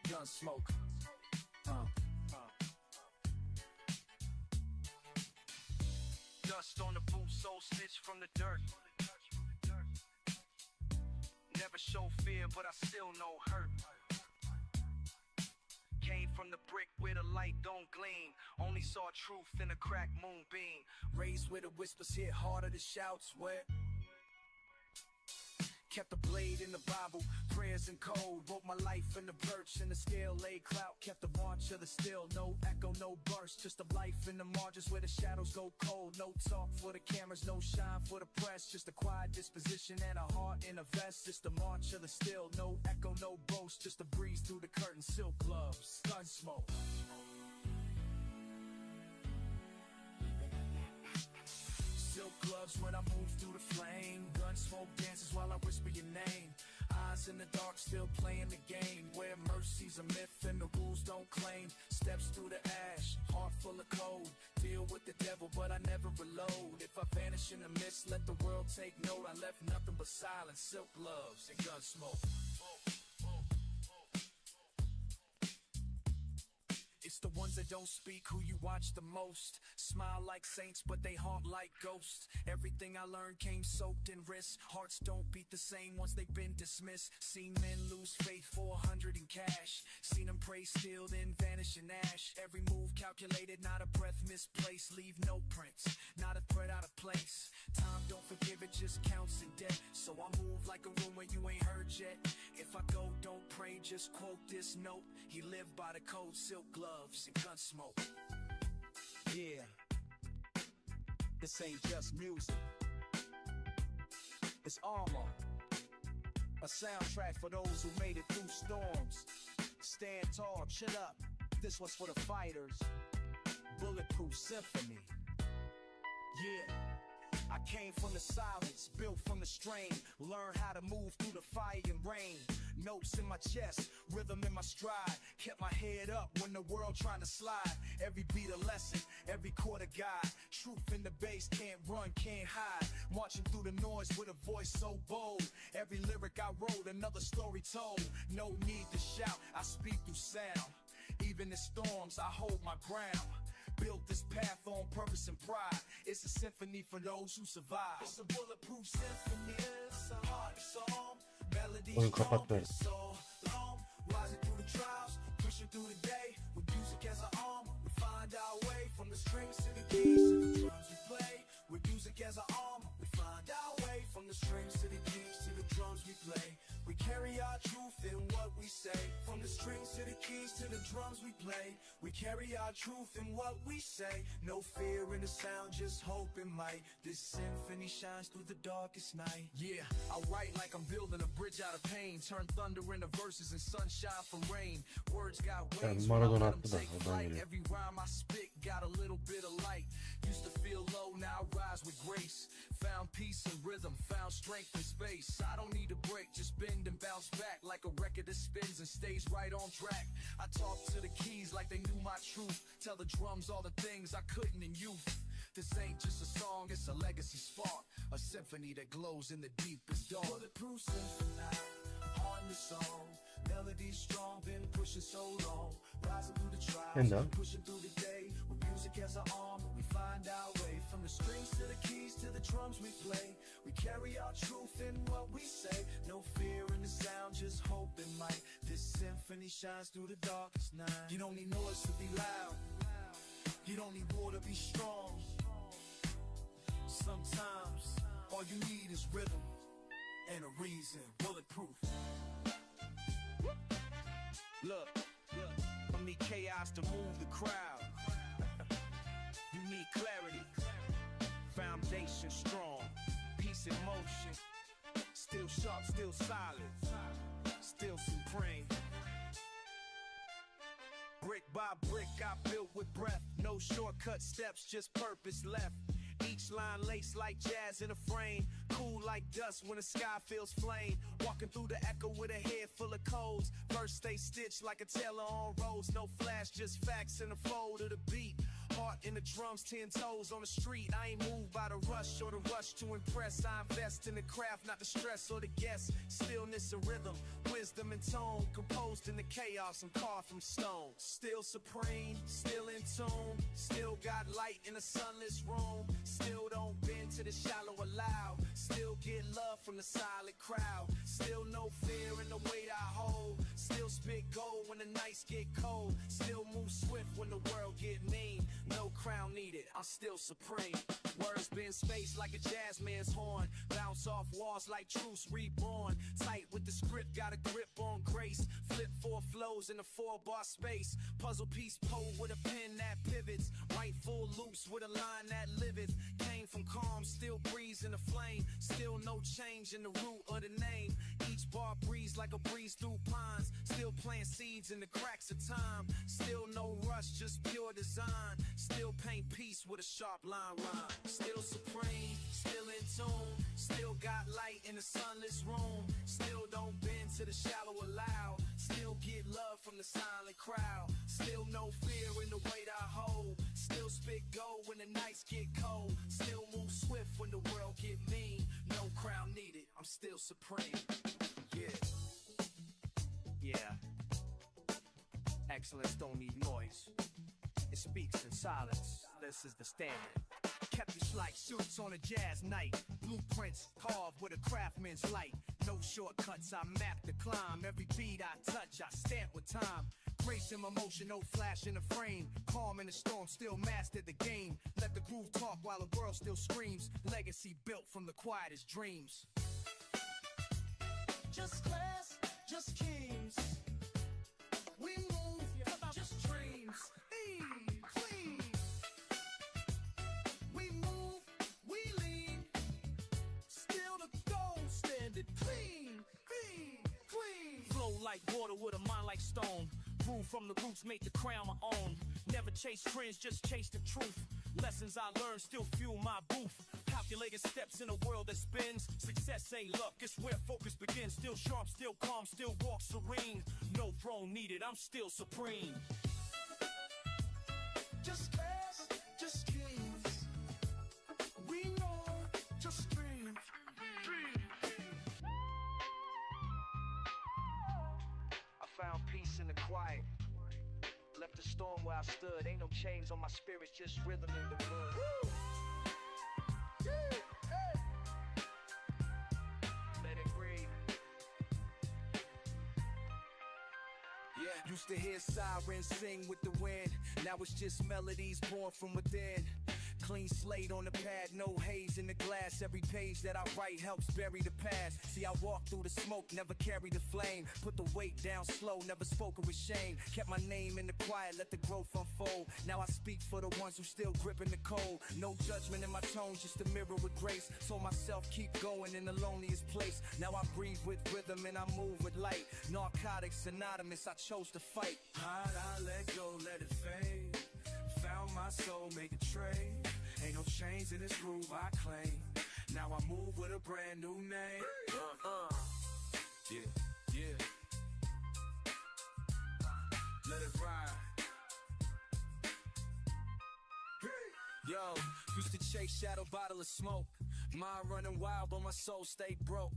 Gun smoke. Dust on the boot, soul stitched from the dirt. Never show fear, but I still know hurt. Came from the brick where the light don't gleam. Only saw truth in a cracked moonbeam. Raised where the whispers hit harder than shouts. Where kept the blade in the Bible, prayers and code. Wrote my life in the birch and the scale laid clout. Kept the march of the still, no echo, no burst. Just a life in the margins where the shadows go cold. No talk for the cameras, no shine for the press. Just a quiet disposition and a heart in a vest. Just the march of the still, no echo, no boast. Just a breeze through the curtain, silk gloves, gun smoke. Silk gloves when I move through the flame. Gun smoke dances while I whisper your name. Eyes in the dark still playing the game. Where mercy's a myth and the rules don't claim. Steps through the ash, heart full of cold. Deal with the devil but I never reload. If I vanish in the mist, let the world take note. I left nothing but silence, silk gloves and gun smoke. It's the ones that don't speak who you watch the most. Smile like saints, but they haunt like ghosts. Everything I learned came soaked in risk. Hearts don't beat the same once they've been dismissed. Seen men lose faith for 100 in cash. Seen them pray still, then vanish in ash. Every move calculated, not a breath misplaced. Leave no prints, not a thread out of place. Time don't forgive, it just counts in debt. So I move like a rumor you ain't heard yet. If I go, don't pray, just quote this note. He lived by the code, silk gloves and gun smoke. Yeah, this ain't just music, it's armor. A soundtrack for those who made it through storms. Stand tall, chin up, this was for the fighters. Bulletproof symphony. Yeah, I came from the silence, built from the strain. Learned how to move through the fire and rain. Notes in my chest, rhythm in my stride. Kept my head up when the world trying to slide. Every beat a lesson, every chord a guide. Truth in the bass, can't run, can't hide. Marching through the noise with a voice so bold. Every lyric I wrote, another story told. No need to shout, I speak through sound. Even in storms, I hold my ground. Built this path on purpose and pride. It's a symphony for those who survive. It's a bulletproof symphony, it's a heart song.
Oyun kapat ver.
Rising through the trials, pushing through the day. With music as our arm, we find our way. From the strings to the keys to the drums we play. With music as our arm, we find our way. From the strings to the keys to the drums we play. We carry our truth in what we say. From the strings to the keys to the drums we play. We carry our truth in what we say. No fear in the sound, just hope and might. This symphony shines through the darkest night. Yeah, I write like I'm building a bridge out of pain. Turn thunder into verses and sunshine from rain. Words got wings,
Maradona attı da oradan geliyor.
every rhyme I spit got a little bit of light. Used to feel low, now I rise with grace. Found peace and rhythm, found strength and space. I don't need a break, just bend and bounce back. Like a record that spins and stays right on track. I talk to the keys like they knew my truth. Tell the drums all the things I couldn't in youth. This ain't just a song, it's a legacy spark. A symphony that glows in the deepest dawn. Bulletproof symphony, on the song. Melody strong, been pushing so long. Rising through the trials, pushing through the day. With music as our arm, we find our way. From the strings to the keys to the drums.
drums we play. We carry our truth in what we say. No fear in the sound, just hope and might. This symphony shines through the darkest night. You don't need noise to be loud. You don't need war to be strong. Sometimes all you need is rhythm and a reason, bulletproof.
Look, I need chaos to move the crowd. You need clarity, foundation strong, peace in motion. Still sharp, still solid, still supreme. Brick by brick I built with breath. No shortcut steps, just purpose left. Each line laced like jazz in a frame. Cool like dust when the sky feels flame. Walking through the echo with a head full of codes. Verse stay stitched like a tailor on rolls. No flash, just facts in the fold of the beat. Heart in the drums, 10 toes on the street. I ain't moved by the rush or the rush to impress. I invest in the craft, not the stress or the guess. Stillness and rhythm, wisdom and tone. Composed in the chaos and carved from stone. Still supreme, still in tune. Still got light in a sunless room. Still don't bend to the shallow or loud. Still get love from the silent crowd. Still no fear in the weight I hold. Still spit gold when the nights get cold. Still move swift when the world get mean. No crown needed, I'm still supreme. Words been spaced like a jazz man's horn. Bounce off walls like truths reborn. Tight with the script, got a grip on grace. Flip 4 flows in a 4-bar space. Puzzle piece pole with a pen that pivots. Write full loops with a line that liveth. Came from calm, still breeze in the flame. Still no change in the root of the name. Each bar breeze like a breeze through pines. Still plant seeds in the cracks of time. Still no rush, just pure design. Still paint peace with a sharp line rhyme. Still supreme, still in tune. Still got light in the sunless room. Still don't bend to the shallow or loud. Still get love from the silent crowd. Still no fear in the weight I hold. Still spit gold when the nights get cold. Still move swift when the world get mean. No crown needed, I'm still supreme. Yeah. Excellence don't need noise. It speaks in silence. This is the standard. Kept it like suits on a jazz night. Blueprints carved with a craftsman's light. No shortcuts, I map the climb. Every beat I touch, I stamp with time. Grace in my motion, no flash in the frame. Calm in the storm, still mastered the game. Let the groove talk while the world still screams. Legacy built from the quietest dreams.
Just class, just kings. We move, just dreams. Clean. We move, we lean. Still the gold standard. Clean.
Flow like water with a mind like stone. Grew from the roots, make the crown my own. Never chase trends, just chase the truth. Lessons I learned still fuel my booth. Calculated steps in a world that spins. Success ain't luck, it's where focus begins. Still sharp, still calm, still walk serene. No throne needed, I'm still supreme.
Just class, just kings. We know, just dreams.
I found peace in the quiet. Left the storm where I stood. Ain't no chains on my spirit, just rhythm in the blood. Let it breathe. Yeah. Used to hear sirens sing with the wind. Now it's just melodies born from within. Clean slate on the pad, no haze in the glass. Every page that I write helps bury the past. See, I walk through the smoke, never carry the flame. Put the weight down slow, never spoken with shame. Kept my name in the quiet, let the growth unfold. Now I speak for the ones who still gripping the cold. No judgment in my tone, just a mirror with grace. Told myself keep going in the loneliest place. Now I breathe with rhythm and I move with light. Narcotics synonymous, I chose to fight.
How'd I let go, let it fade? Found my soul, make a trade. Ain't no chains in this groove I claim. Now I move with a brand new name. Yeah. Let it ride. Yo, used to chase shadow bottle of smoke. Mind running wild, but my soul stayed broke.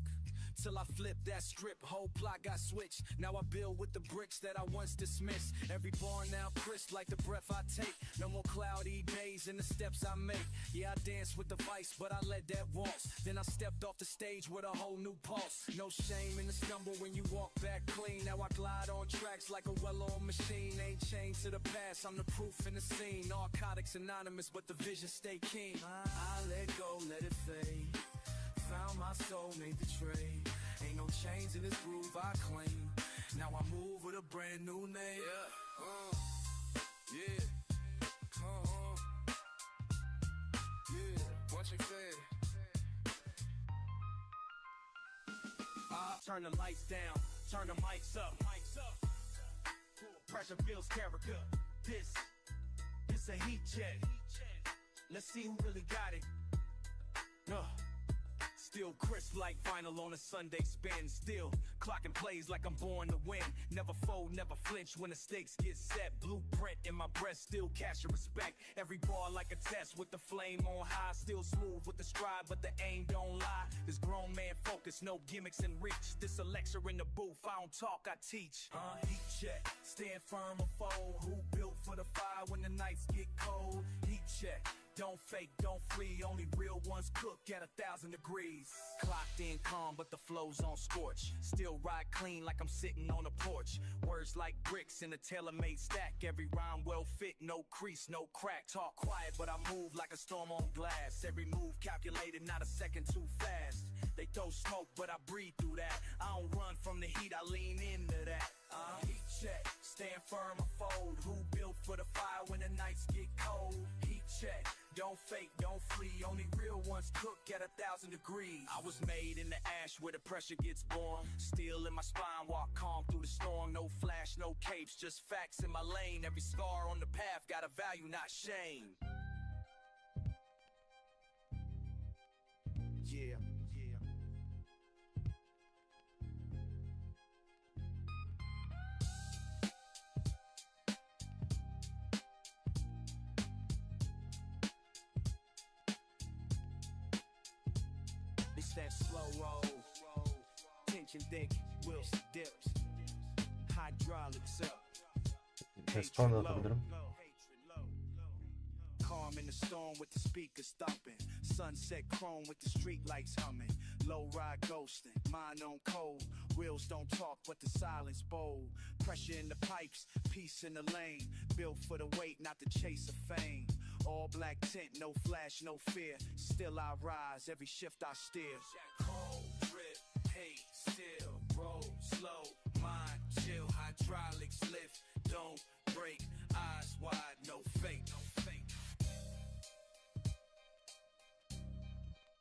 till I flipped that strip. Whole plot got switched. Now I build with the bricks that I once dismissed. Every bar now crisp like the breath I take. No more cloudy days in the steps I make. Yeah, I dance with the vice, but I let that waltz. Then I stepped off the stage with a whole new pulse. No shame in the stumble when you walk back clean. Now I glide on tracks like a well-oiled machine. Ain't chained to the past, I'm the proof in the scene. Narcotics anonymous, but the vision stay keen. I let go, let it fade. Found my soul, made the trade. Ain't no chains in this groove I claim. Now I move with a brand new name. Yeah, yeah, what you say? Turn the lights down, turn the mics up. Pressure builds character. This a heat check. Let's see who really got it. Still crisp like vinyl on a Sunday spin. Still clocking plays like I'm born to win. Never fold, never flinch when the stakes get set. Blueprint in my breast, still cash and respect. Every bar like a test with the flame on high. Still smooth with the stride, but the aim don't lie. This grown man focus, no gimmicks and reach. This a lecture in the booth, I don't talk, I teach. Heat check, stand firm or fold. Who built for the fire when the nights get cold? Heat check. Don't fake, don't flee, only real ones cook at 1,000 degrees. Clocked in calm, but the flow's on scorch. Still ride clean like I'm sitting on a porch. Words like bricks in a tailor-made stack. Every rhyme well fit, no crease, no crack. Talk quiet, but I move like a storm on glass. Every move calculated, not a second too fast. They throw smoke, but I breathe through that. I don't run from the heat, I lean into that. Heat check, stand firm or fold. Who built for the fire when the nights get cold? Heat check, don't fake, don't flee. Only real ones cook at 1,000 degrees. I was made in the ash where the pressure gets born. Steel in my spine, walk calm through the storm. No flash, no capes, just facts in my lane. Every scar on the path got a value, not shame. Yeah. That slow roll, tension thick, wheels dips, hydraulics up.
Respawn da atabilirim.
Calm in the storm with the speakers thumping. Sunset chrome with the street lights humming. Low ride ghosting, mind on cold. Wheels don't talk, but the silence bold. Pressure in the pipes, peace in the lane. Built for the weight, not the chase of fame. All black tint, no flash, no fear. Still I rise, every shift I steer. Cold, drip, hate, still, roll, slow, mind, chill, hydraulics lift, don't break, eyes wide, no fake, no fake.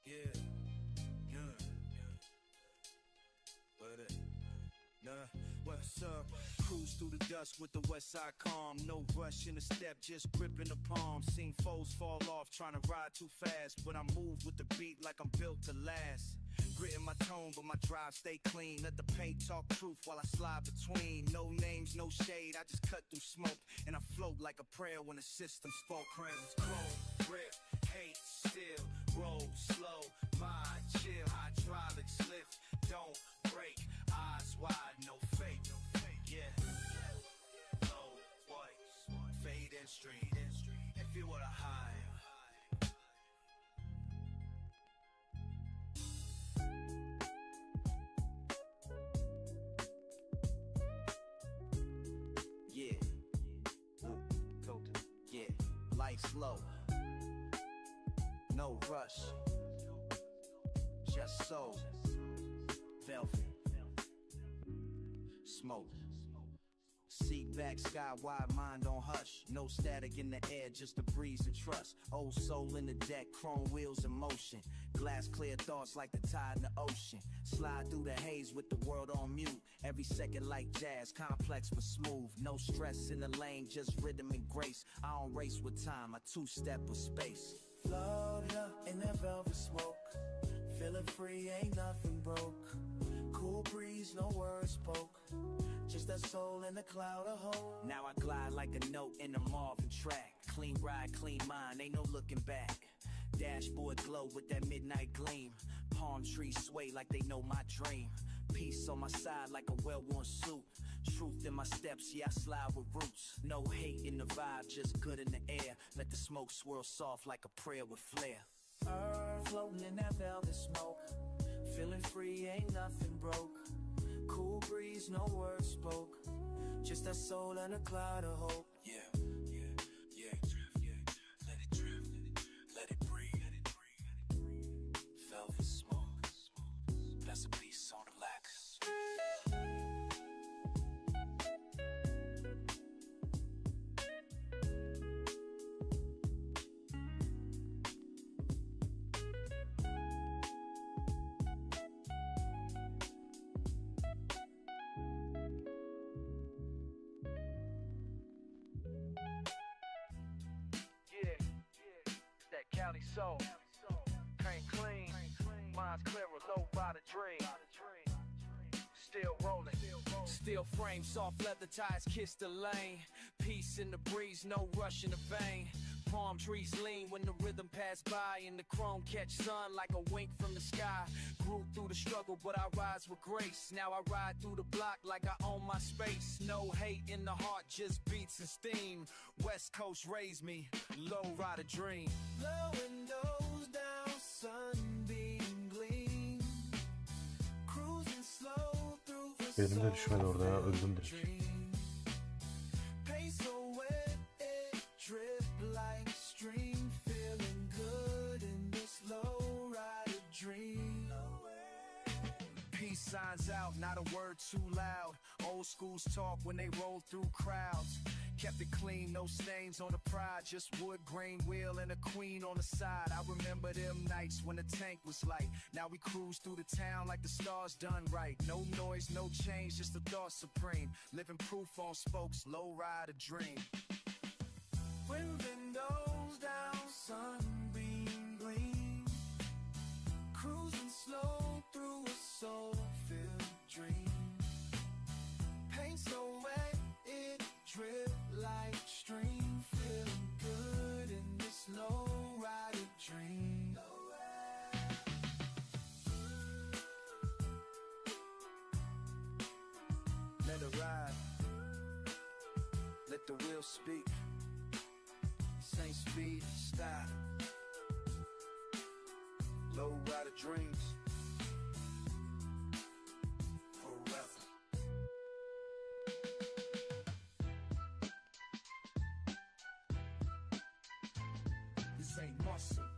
Yeah. What's up? Cruise through the dust with the west side calm. No rush in the step, just gripping the palm. Seen foes fall off, trying to ride too fast. But I move with the beat like I'm built to last. Gritting my tone, but my drive stay clean. Let the paint talk truth while I slide between. No names, no shade, I just cut through smoke. And I float like a prayer when the system spoke. Presence, cold, grip, hate, still, roll, slow, mind, chill, hydraulics lift, don't break, eyes wide, no fake, yeah. Low, white, fade in street, if you were a high. Yeah, yeah, life's low, no rush, just so velvet, smoke. Seat back, sky wide, mind on hush. No static in the air, just a breeze and trust. Old soul in the deck, chrome wheels in motion. Glass clear thoughts like the tide in the ocean. Slide through the haze with the world on mute. Every second like jazz, complex but smooth. No stress in the lane, just rhythm and grace. I don't race with time, I two-step with space.
Float up in that velvet smoke. Feeling free, ain't nothing broke. Cool breeze, no words spoke. Just that soul in the cloud of hope.
Now I glide like a note in a Marvin track. Clean ride, clean mind, ain't no looking back. Dashboard glow with that midnight gleam.
palm trees sway like they know my dream. Peace on my side like a well-worn suit. Truth in my steps, yeah, I slide with roots. No hate in the vibe, just good in the air. Let the smoke swirl soft like a prayer with flair.
Earth floating in that velvet smoke. Feeling free, ain't nothing broke. Cool breeze, no words spoke. Just a soul and a cloud of hope.
Yeah, yeah, yeah, drift, yeah. Let it drift, let it breathe, let it breathe, let it breathe. Velvet smoke, that's a piece on the lax.
County soul, paint clean, mind's clearer, low by the dream. Still rolling,
Steel frame, soft leather ties kiss the lane. Peace in the breeze, no rush in the vein. Palm trees lean when the rhythm pass by, and the chrome catch sun like a wink from the sky. Grew through the struggle, but I rise with grace. Now I ride through the block like I own my space. No hate in the heart, just beats and steam. West Coast raised me, low rider dream.
The windows down, sunbeam gleam. Cruising slow through the
Benim de düşmedi orada ya, öldüm direkt.
Pace so wet, it drip like stream. Feeling good in this low rider dream.
Peace signs out, not a word too loud. Old schools talk when they roll through crowds. Kept it clean, no stains on the pride. Just wood, grain wheel, and a queen on the side. I remember them nights when the tank was light. Now we cruise through the town like the stars done right. No noise, no change, just the thought supreme. Living proof on spokes, low rider dream.
When windows down, sunbeam gleam. Cruising slow through a soul-filled dream. Paint so wet, it drip like stream. Feeling good in this low rider dream.
Let it ride, let the wheel speak. Same speed, style. Low rider dreams. Forever. This ain't muscle,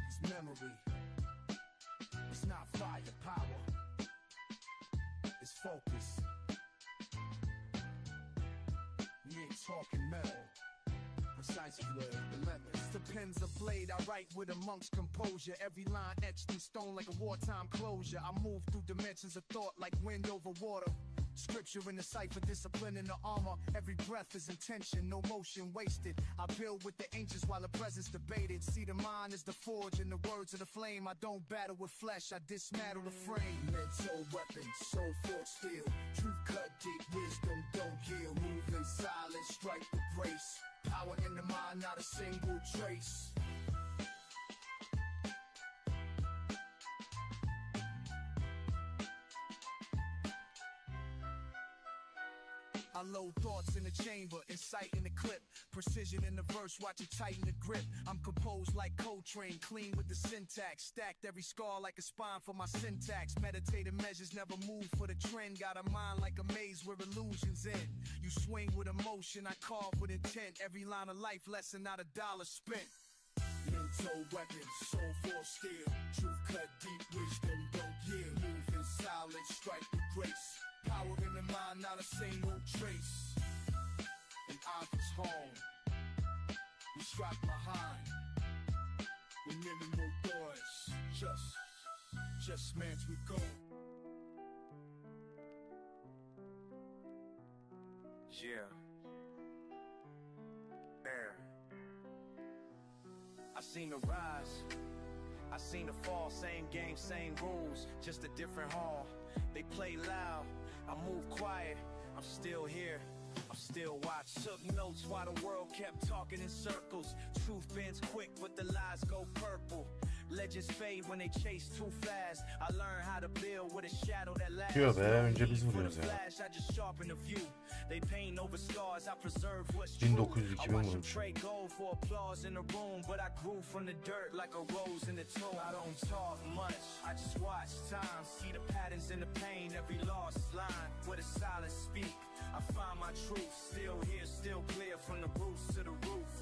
it's memory. It's not firepower, it's focus. We ain't talking metal. Precise flair, relentless. The pen's a blade, I write with a monk's composure. Every line etched in stone like a wartime closure. I move through dimensions of thought like wind over water. Scripture in the cipher, discipline in the armor. Every breath is intention, no motion wasted. I build with the ancients while the presence debated. See, the mind is the forge and the words of the flame. I don't battle with flesh, I dismantle the frame. Mental weapon, soul forged steel. Truth cut deep, wisdom don't kill. Move in silence, strike the brace. Power in the mind, not a single trace. I load thoughts in the chamber, insight in the clip. Precision in the verse, watch it tighten the grip. I'm composed like Coltrane, clean with the syntax. Stacked every scar like a spine for my syntax. Meditative measures never move for the trend. Got a mind like a maze where illusions end. You swing with emotion, I carve with intent. Every line of life lesson, not a dollar spent. Mental weapon, soul force steel. Truth cut deep, wisdom don't yield. Move in silence, strike with grace. Power in the mind, not a single trace. And Arthur's home, we strike behind. We're minimal boys, just meant we go. Yeah. There. I seen the rise, I seen the fall. Same game, same rules, just a different hall. They play loud, I move quiet. I'm still here, I'm still watching. Took notes while the world kept talking in circles. Truth bends quick, but the lies go purple. Legends fade when they chase too fast. I learned how to build with a shadow that lasts.
Diyor be, önce biz vuruyoruz ya.
I just sharpen the view. They paint over scars. I preserve what's
1900-2000 vurmuş.
trade gold for applause in the room, but I grew from the dirt like a rose in the tomb. I don't talk much, I just watch time, see the patterns in the pain, every lost line, where the silence speak. I find my truth, still here, still clear from the roots to the roof.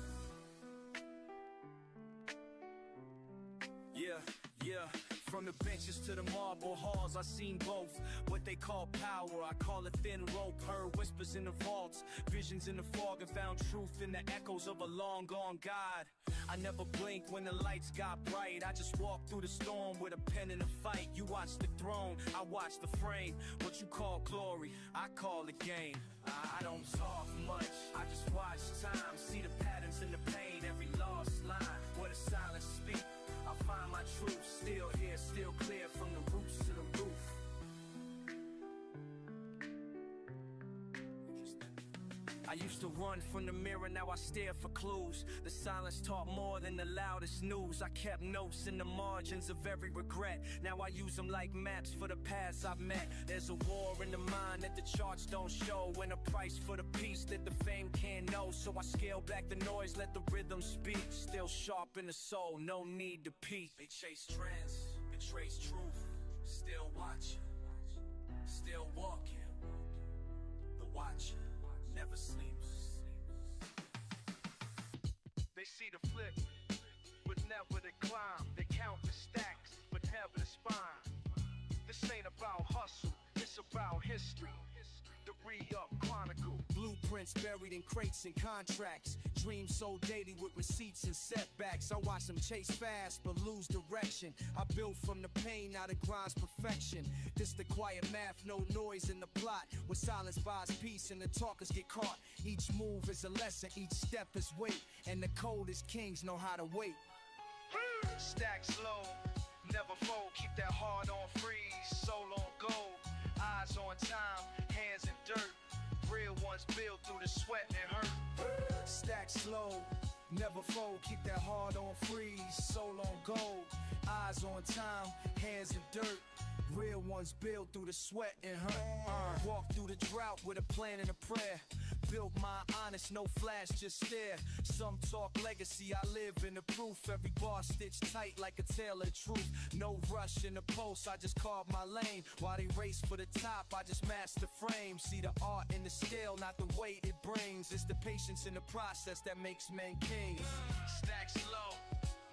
Yeah, from the benches to the marble halls, I seen both. What they call power, I call it thin rope. Heard whispers in the vaults, visions in the fog, and found truth in the echoes of a long gone God. I never blinked when the lights got bright. I just walked through the storm with a pen in a fight. You watch the throne, I watch the frame. What you call glory, I call the game. I don't talk much, I just watch time, see the patterns in the pain, every lost line, where the silence speak. I find my truth, still here, still clear from the roots to the roof. I used to run from the mirror, now I stare for clues. The silence taught more than the loudest news. I kept notes in the margins of every regret. Now I use them like maps for the paths I've met. There's a war in the mind that the charts don't show, and a price for the peace that the fame can't know. So I scale back the noise, let the rhythm speak. Still sharp in the soul, no need to peek. They chase trends, betrays truth. Still watching, still walking. The watcher never sleeps.
They see the flick, but never the climb. They count the stacks, but never the spine. This ain't about hustle, it's about history. The re-up chronicle.
Blueprints buried in crates and contracts. Dreams so daily with receipts and setbacks. I watch them chase fast but lose direction. I build from the pain, out of grind's perfection. This the quiet math, no noise in the plot. Where silence buys peace and the talkers get caught. Each move is a lesson, each step is weight. And the coldest kings know how to wait.
Stack slow, never fold. Keep that heart on freeze, soul on gold. Eyes on time, hands in dirt. Real ones build through the sweat and hurt.
Stack slow, never fold. Keep that heart on freeze, soul on gold. Eyes on time, hands in dirt. Real ones build through the sweat and hurt. Walk through the drought with a plan and a prayer. Built my honest, no flash, just stare. Some talk legacy, I live in the proof. Every bar stitched tight like a tale of truth. No rush in the post, I just carve my lane. While they race for the top, I just master frame. See the art in the scale, not the weight it brings. It's the patience in the process that makes men kings.
Stack slow,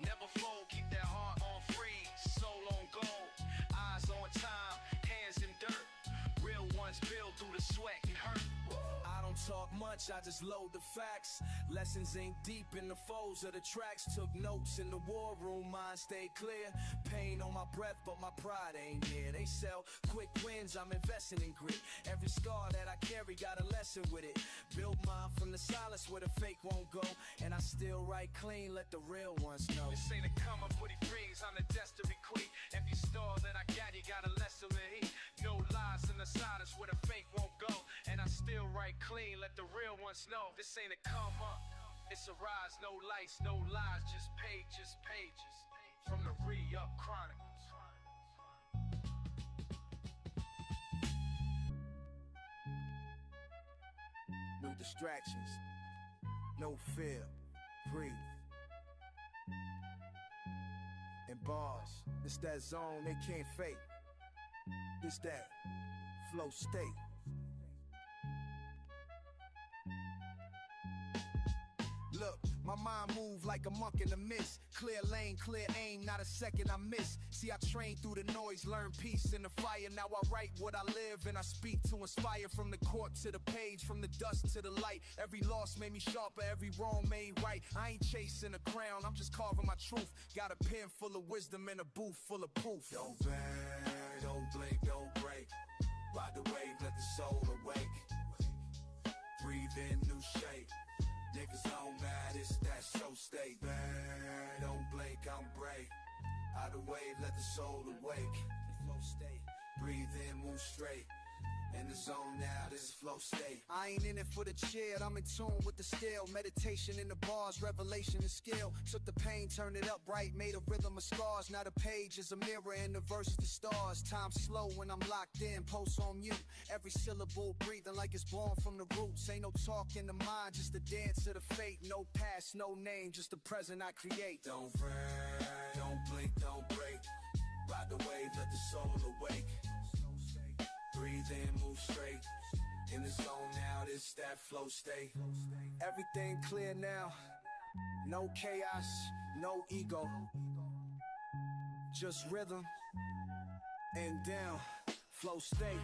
never fold. Keep that heart on freeze, soul on gold. Eyes on time, hands in dirt. Real ones build through the sweat and hurt.
I don't talk much, I just load the facts. Lessons ain't deep in the folds of the tracks. Took notes in the war room, mind stayed clear. Pain on my breath, but my pride ain't here. They sell quick wins, I'm investing in grit. Every scar that I carry got a lesson with it. Built mine from the silence where the fake won't go. And I still write clean, let the real ones know.
This ain't a come up what he brings, I'm the destined to be queen. Every star that I got, you got a lesson to eat. No lies in the silence where the fake won't go. And I still write clean, let the real ones know. This ain't a come up, it's a rise. No lights, no lies, just pages, pages. From the re-up chronicles.
No distractions, no fear, breathe. In bars, it's that zone they can't fake. It's that flow state. Look, my mind move like a monk in a mist. Clear lane, clear aim, not a second I miss. See, I train through the noise, learn peace in the fire. Now I write what I live and I speak to inspire. From the court to the page, from the dust to the light. Every loss made me sharper, every wrong made right. I ain't chasing a crown, I'm just carving my truth. Got a pen full of wisdom and a booth full of proof.
Don't bang, don't blink, don't break. Ride the wave, let the soul awake. Breathe in new shape. Niggas on mad, it's that show state. Bang, don't blink, I'm brave. Out the wave, let the soul awake. Flow state. Breathe in, move straight.
In the zone now, this is flow state. I ain't in it for the chill, I'm in tune with the still. Meditation in the bars, revelation and skill. Took the pain, turned it up right, made a rhythm of scars. Now the page is a mirror and the verse is the stars. Time slow when I'm locked in, post on mute. Every syllable breathing like it's born from the roots. Ain't no talk in the mind, just the dance of the fate. No past, no name, just the present I create.
Don't fret, don't blink, don't break. Ride the wave, let the soul awake. Breathe in, move straight. In the zone now, this that flow state.
Everything clear now. No chaos, no ego. Just rhythm and down, flow state.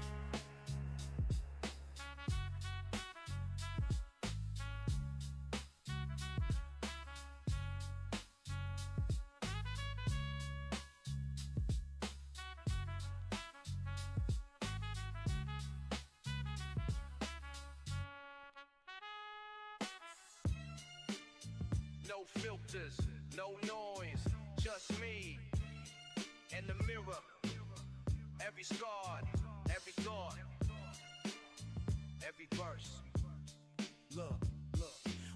No filters, no noise, just me and the mirror. Every scar, every thought, every verse.
Look,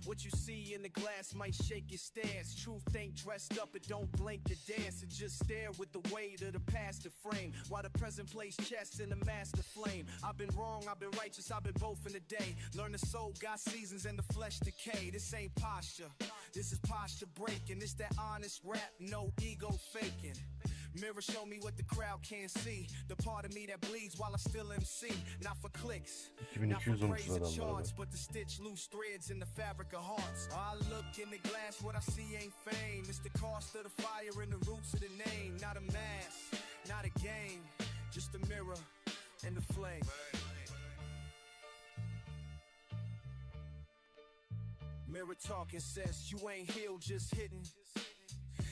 what you see in the glass might shake your stance. Truth ain't dressed up, it don't blink to dance. It just stare with the weight of the past to frame. While the present plays chess in the master flame. I've been wrong, I've been righteous, I've been both in the day. Learn the soul got seasons and the flesh decay. This ain't posture, this is posture breaking. This that honest rap, no ego faking. Mirror show me what the crowd can't see. The part of me that bleeds while I still MC. Not for clicks, not for
2200
praise and
adamlar
charts,
abi.
but to stitch loose threads in the fabric of hearts. I look in the glass, what I see ain't fame. It's the cost of the fire and the roots of the name. Not a mask, not a game, just a mirror and the flame. Mirror talking says you ain't healed, just hitting.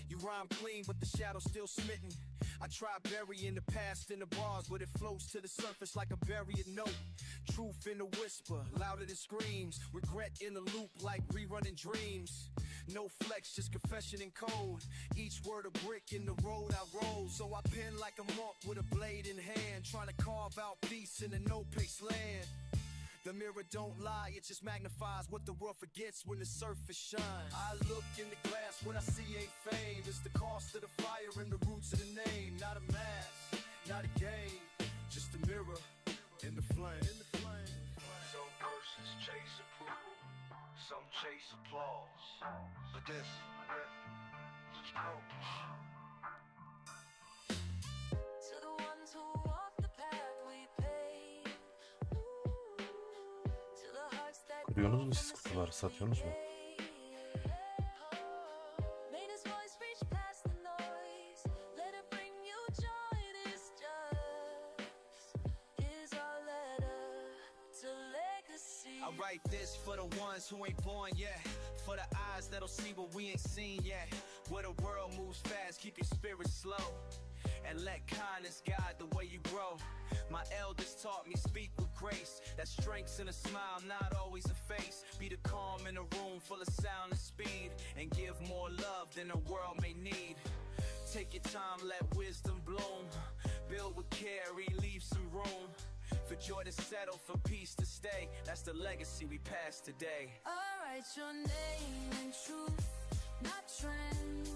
You rhyme clean, but the shadow's still smitten. I try burying the past in the bars, but it floats to the surface like a buried note. Truth in a whisper, louder than screams. Regret in a loop like rerunning dreams. No flex, just confession and code. Each word a brick in the road I roll. So I pen like a monk with a blade in hand, trying to carve out peace in a no-pace land. The mirror don't lie, it just magnifies what the world forgets when the surface shines. I look in the glass, what I see ain't fame. It's the cost of the fire and the roots of the name. Not a mask, not a game, just a mirror in the flame.
Some persons chase approval, some chase applause. But this is growth.
To the ones who walk the path we pave. To the hearts that
Kuruyorsunuz mu siz kutuları? Satıyorsunuz mu?
made his voice reach past the noise. Let it bring you joy. This just is our letter to legacy.
I write this for the ones who ain't born yet. For the eyes that'll see what we ain't seen yet. Where the world moves fast, keep your spirit slow. And let kindness guide the way you grow. My elders taught me speak with grace. That strength's in a smile, not always a face. Be the calm in a room full of sound and speed. And give more love than the world may need. Take your time, let wisdom bloom. Build with care, leave some room. For joy to settle, for peace to stay. That's the legacy we pass today.
I write your name in truth, not trends.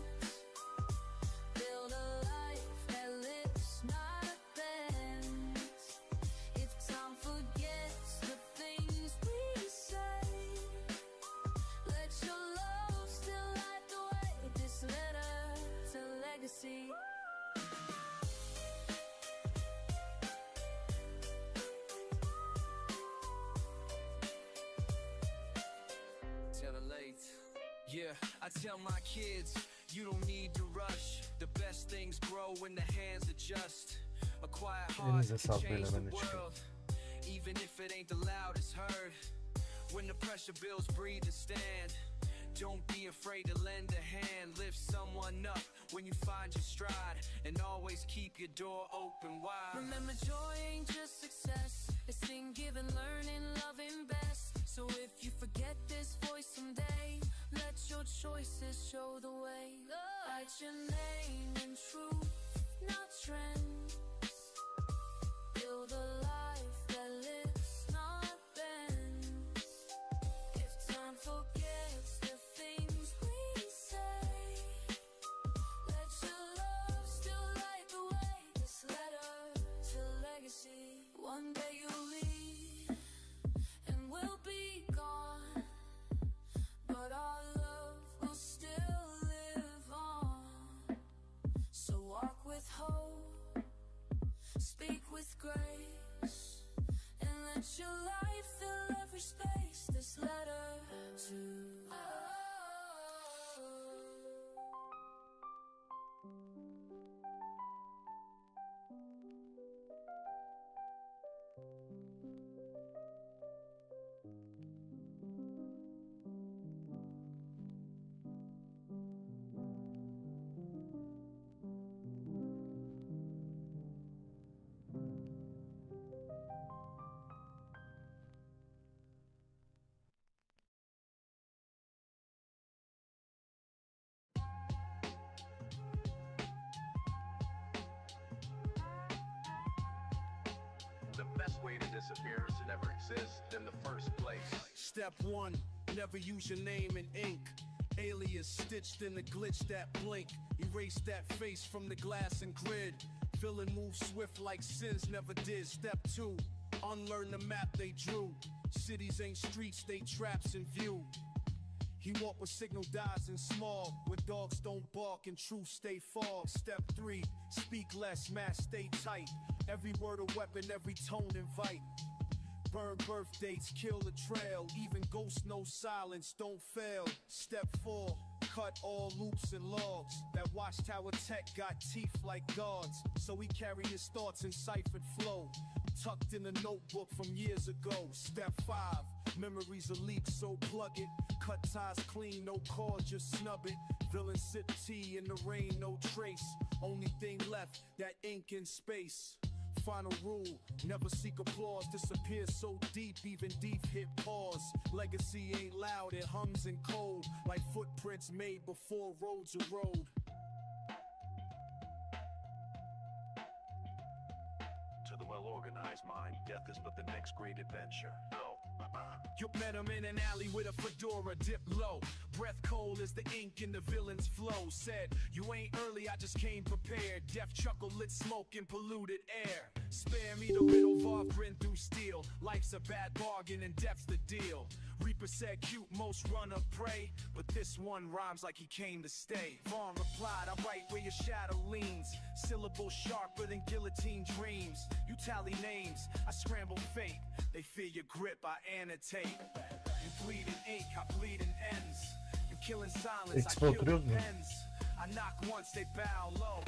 Build a life that lives, not bends. If time forgets the things we say, let your love still light the way. This letter to legacy.
Yeah, I tell my kids, you don't need to rush. The best things grow when the hands adjust. A quiet heart
Elinize
can change
sağlık,
the
ben de çıkayım.
world, even if it ain't the loudest heard. When the pressure builds, breathe and stand. Don't be afraid to lend a hand. Lift someone up when you find your stride. And always keep your door open wide.
Remember, joy ain't just success. It's in giving, learning, loving best. So if you forget this voice someday, let your choices show the way. Write your name in truth, not trends. Build a life that grace, and let your life fill every space. This letter to
The best way to disappear is to never exist in the first place.
Step 1, never use your name in ink. Alias stitched in the glitch that blink. Erase that face from the glass and grid. Villain moves swift like sins never did. Step 2, unlearn the map they drew. Cities ain't streets, they traps in view. He walk with signal dies in small, where dogs don't bark and truth stay fog. Step 3, speak less, mask stay tight. Every word a weapon, every tone invite. Burn birth dates, kill the trail. Even ghosts know silence, don't fail. Step 4, cut all loops and logs. That watchtower tech got teeth like guards, so he carried his thoughts in ciphered flow, tucked in a notebook from years ago. Step 5, memories are leaked, so plug it. Cut ties clean, no cord, just snub it. Villain sip tea in the rain, no trace. Only thing left, that ink in space. Final rule, never seek applause. Disappear so deep, even deep hit pause. Legacy ain't loud, it hums in cold, like footprints made before roads are road.
To the well-organized mind, death is but the next great adventure.
You met him in an alley with a fedora dipped low. Breath cold as the ink in the villain's flow. Said, you ain't early, I just came prepared. Death chuckle, lit smoke in polluted air. Spare me the riddle, Var grin through steel. Life's a bad bargain and death's the deal. Reaper said cute, most run up prey, but this one rhymes like he came to stay. Vaughn replied, I'm right where your shadow leans. Syllables sharper than guillotine dreams. You tally names, I scramble fate. They fear your grip, I annotate. You bleed in ink, I bleed in ends. You kill in silence, I kill in pens. I knock once, they bow low.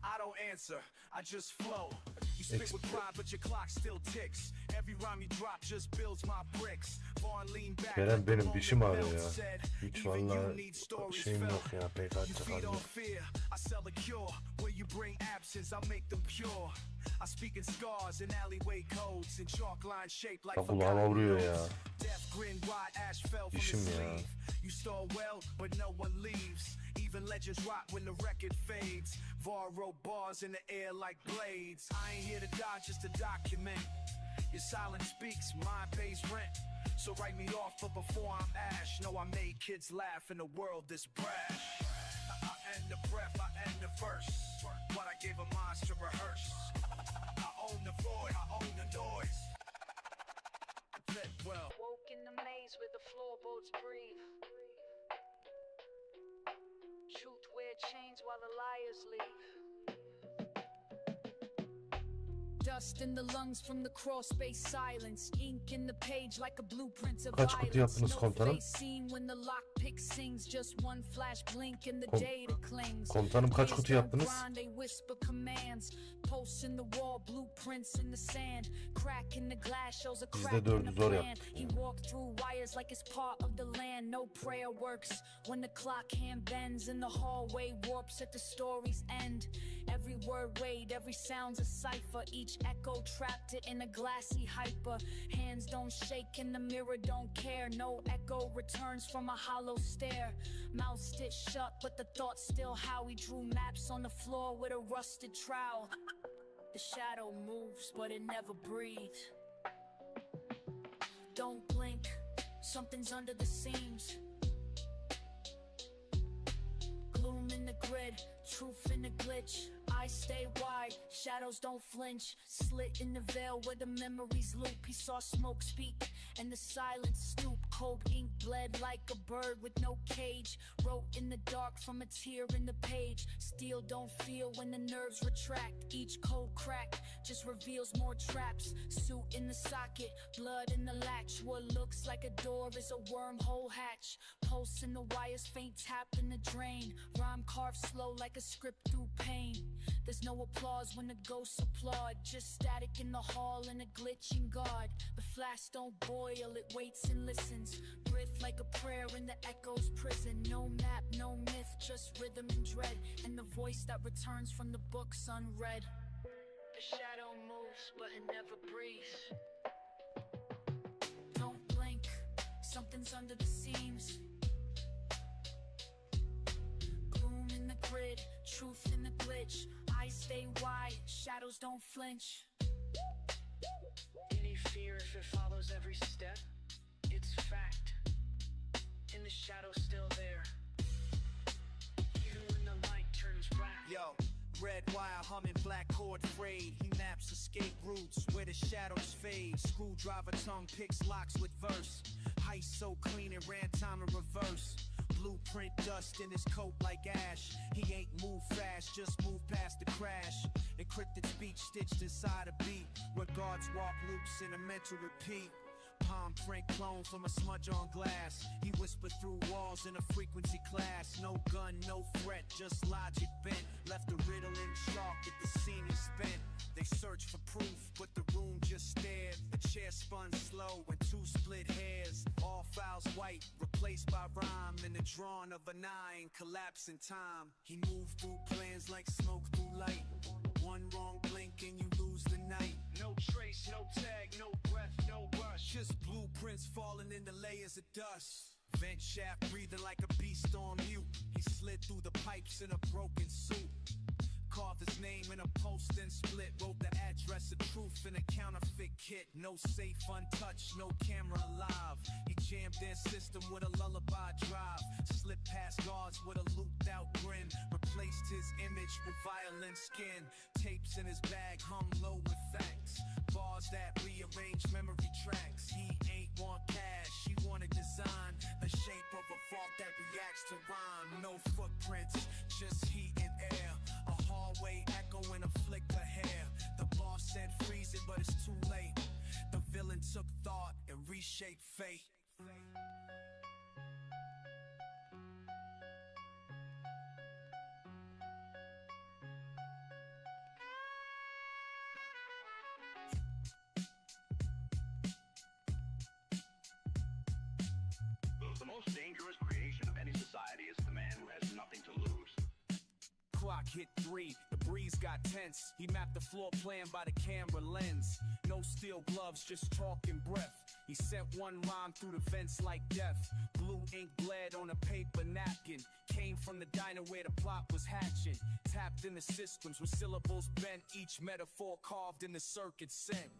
I don't answer, I just flow. You spit with pride, but your clock still ticks. Every rhyme you drop just builds my bricks. Vaughn lean back.
Kerem benim dişim ağrıyor ya. Hiç vallahi şeyim yok ya. PK
on fear, I sell a cure. Where you bring absence, I'll make them pure. I speak in scars and alleyway codes and chalk line shaped like
kulağıma vuruyor ya.
Death grin wide, ash fell from his sleeve. You stole well, but no one leaves. Even legends rot when the record fades. Var wrote bars in the air like blades. I ain't here to die, just to document. Your silence speaks, mine pays rent. So write me off, but before I'm ash, know I made kids laugh in a world this brash. I end the breath, I end the verse. What I gave a minds to rehearse. I own the void, I own the noise. Well.
Woke in the maze where the floorboards breathe. Truth wear chains while the liars leave. Dust in the lungs from the crawl space silence. Ink in the page like a blueprint of
Kaç kutu yaptınız komutanım?
When the lockpick sings, just one flash blink and the data clings.
Komutanım kaç kutu yaptınız?
They whisper commands. Posts in the wall, blueprints in the sand. Crack in the glass shows a crack in the plan. He walked through wires like it's part of the land. No prayer works when the clock hand bends and the hallway warps at the story's end. Every word weighed, every sound's a cipher. Each echo trapped it in a glassy hyper. Hands don't shake and the mirror don't care. No echo returns from a hollow stare. Mouth stitched shut, but the thoughts still how he drew maps on the floor with a rusted trowel. The shadow moves, but it never breathes. Don't blink, something's under the seams. Gloom in the grid, truth in the glitch. I stay wide, shadows don't flinch. Slit in the veil where the memories loop. He saw smoke speak and the silence stoop. cold ink bled like a bird with no cage. Wrote in the dark from a tear in the page. Steel don't feel when the nerves retract. Each cold crack just reveals more traps. Suit in the socket, blood in the latch. What looks like a door is a wormhole hatch. Pulse in the wires, faint tap in the drain. Rhyme carved slow like a script through pain. There's no applause when the ghosts applaud. Just static in the hall and a glitching guard. The flash don't boil, it waits and listens. Breath like a prayer in the echo's prison. No map, no myth, just rhythm and dread. And the voice that returns from the books unread. The shadow moves, but it never breathes. Don't blink, something's under the seams. Gloom in the grid, truth in the glitch. Eyes stay wide, shadows don't flinch.
Any fear if it follows every step? It's fact. In the shadow still there. Even when the light turns black.
Yo, red wire humming, black cord frayed. He maps escape routes where the shadows fade. Screwdriver tongue picks locks with verse. Heist so clean it ran time in reverse. Blueprint dust in his coat like ash. He ain't move fast, just move past the crash. Encrypted speech stitched inside a beat. Where guards walk loops in a mental repeat. Palm print clone from a smudge on glass. He whispered through walls in a frequency class. No gun, no threat, just logic bent. Left the riddle in chalk at the scene is spent. They searched for proof, but the room just stared. The chair spun slow and two split hairs. All files white, replaced by rhyme. And the drawing of a nine collapse in time. He moved through plans like smoke through light. One wrong blink and you lose the night.
No trace, no tag, no breath, no rush.
Just blueprints falling into layers of dust. Vent shaft breathing like a beast on mute. He slid through the pipes in a broken suit. Carved his name in a post and split. Wrote the address of truth in a counterfeit kit. No safe untouched, no camera alive. He jammed their system with a lullaby drive. Slipped past guards with a looped out grin. Replaced his image with violent skin. Tapes in his bag hung low with facts. Bars that rearrange memory tracks. He ain't want cash, he wanted design. The shape of a vault that reacts to rhyme. No footprints, just heat and air. A hallway echo and a flick of hair. The boss said freeze it, but it's too late. The villain took thought and reshaped fate.
The most dangerous creation of any society is the man who has nothing to lose.
Clock hit 3, the breeze got tense. He mapped the floor plan by the camera lens. No steel gloves, just chalk and breath. He sent one rhyme through the vents like death. Blue ink bled on a paper napkin. Came from the diner where the plot was hatching. Tapped in the systems with syllables bent. Each metaphor carved in the circuit sent.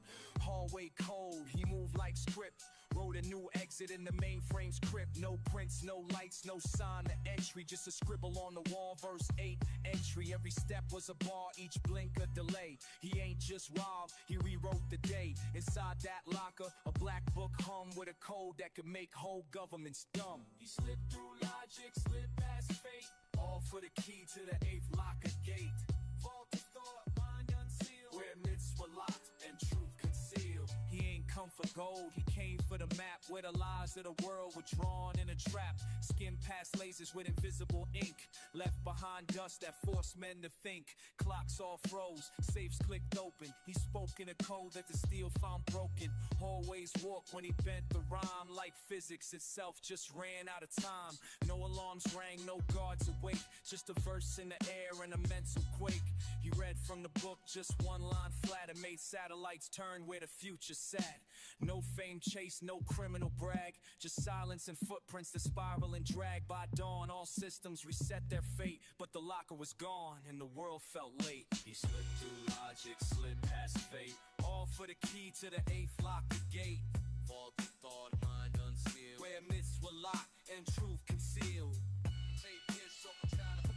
Hallway code, he moved like script. Wrote a new exit in the mainframe's crypt. No prints, no lights, no sign of entry. Just a scribble on the wall, verse 8 entry. Every step was a bar, each blink a delay. He ain't just robbed, he rewrote the day. Inside that locker, a black book hung with a code that could make whole governments dumb. He slipped through logic, slid past fate. All for the key to the 8th locker gate. Vault of thought, mind unsealed. Where myths were locked and truth concealed. He ain't come for gold, he came for the map. Where the lies of the world were drawn in a trap. Skimmed past lasers with invisible ink. Left behind dust that forced men to think. Clocks all froze, safes clicked open. He spoke in a code that the steel found broken. Hallways walked when he bent the rhyme. Like physics itself just ran out of time. No alarms rang, no guards awake. Just a verse in the air and a mental quake. He read from the book just one line flat and made satellites turn where the future sat. No fame chase, no criminal brag. Just silence and footprints that spiral and drag. By dawn, all systems reset their fate. But the locker was gone and the world felt late. He slipped through logic, slid past fate. All for the key to the 8th locker gate. Vault of thought, mind unsealed. Where myths were locked and truth concealed. Tape is so kind of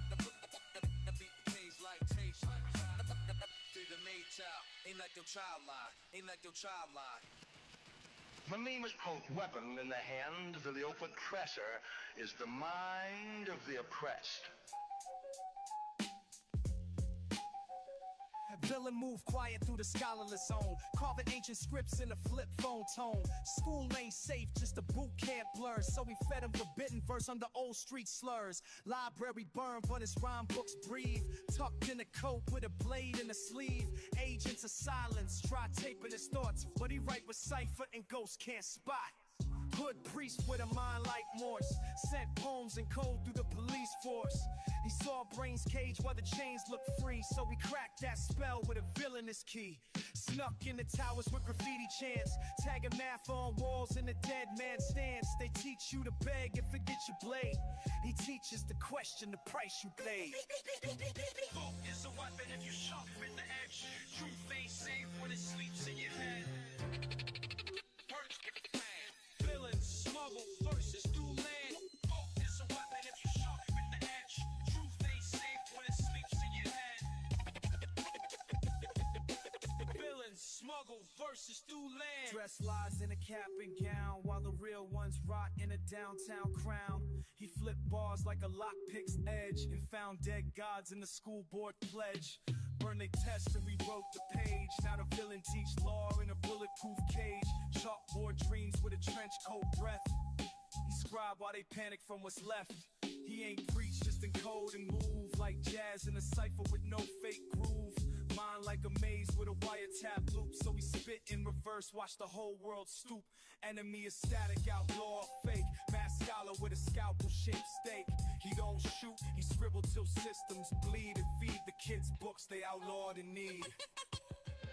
beat the cage like tape. Through the made child, ain't like your child lie, ain't like your child lie.
The meanest weapon in the hand of the oppressor is the mind of the oppressed.
Villain move quiet through the scholarless zone, carving ancient scripts in a flip phone tone. School ain't safe, just a boot camp blur. So we fed him forbidden verse under old street slurs. Library burned, but his rhyme books breathe. Tucked in a coat with a blade in a sleeve. Agents of silence, try taping his thoughts, but he write with cipher and ghosts can't spot. Hood priest with a mind like Morse, sent poems and code through the police force. He saw brains cage while the chains looked free, so he cracked that spell with a villainous key. Snuck in the towers with graffiti chants, tagging math on walls in a dead man's stance. They teach you to beg and forget your blade. He teaches to question the price you paid.
Hope is a weapon if you sharpen the edge. Truth ain't safe when it sleeps in your head. Smuggle versus through land. Hope is a weapon if you sharpen the edge. Truth ain't safe when it sleeps in your head. Villains smuggle versus through land.
Dress lies in a cap and gown, while the real ones rot in a downtown crown. He flipped bars like a lockpick's edge, and found dead gods in the school board pledge. Burned they test and rewrote the page. Now the villain teach law in a bulletproof cage. Chalkboard dreams with a trench coat breath. He scribe while they panic from what's left. He ain't preach, just encode and move like jazz in a cipher with no fake groove. Mind like a maze with a wiretap loop. So he spit in reverse, watch the whole world stoop. Enemy is static, outlaw fake. Mass scholar with a scalpel-shaped stake. He don't shoot, he scribble till systems bleed. And feed the kids books they outlawed in need.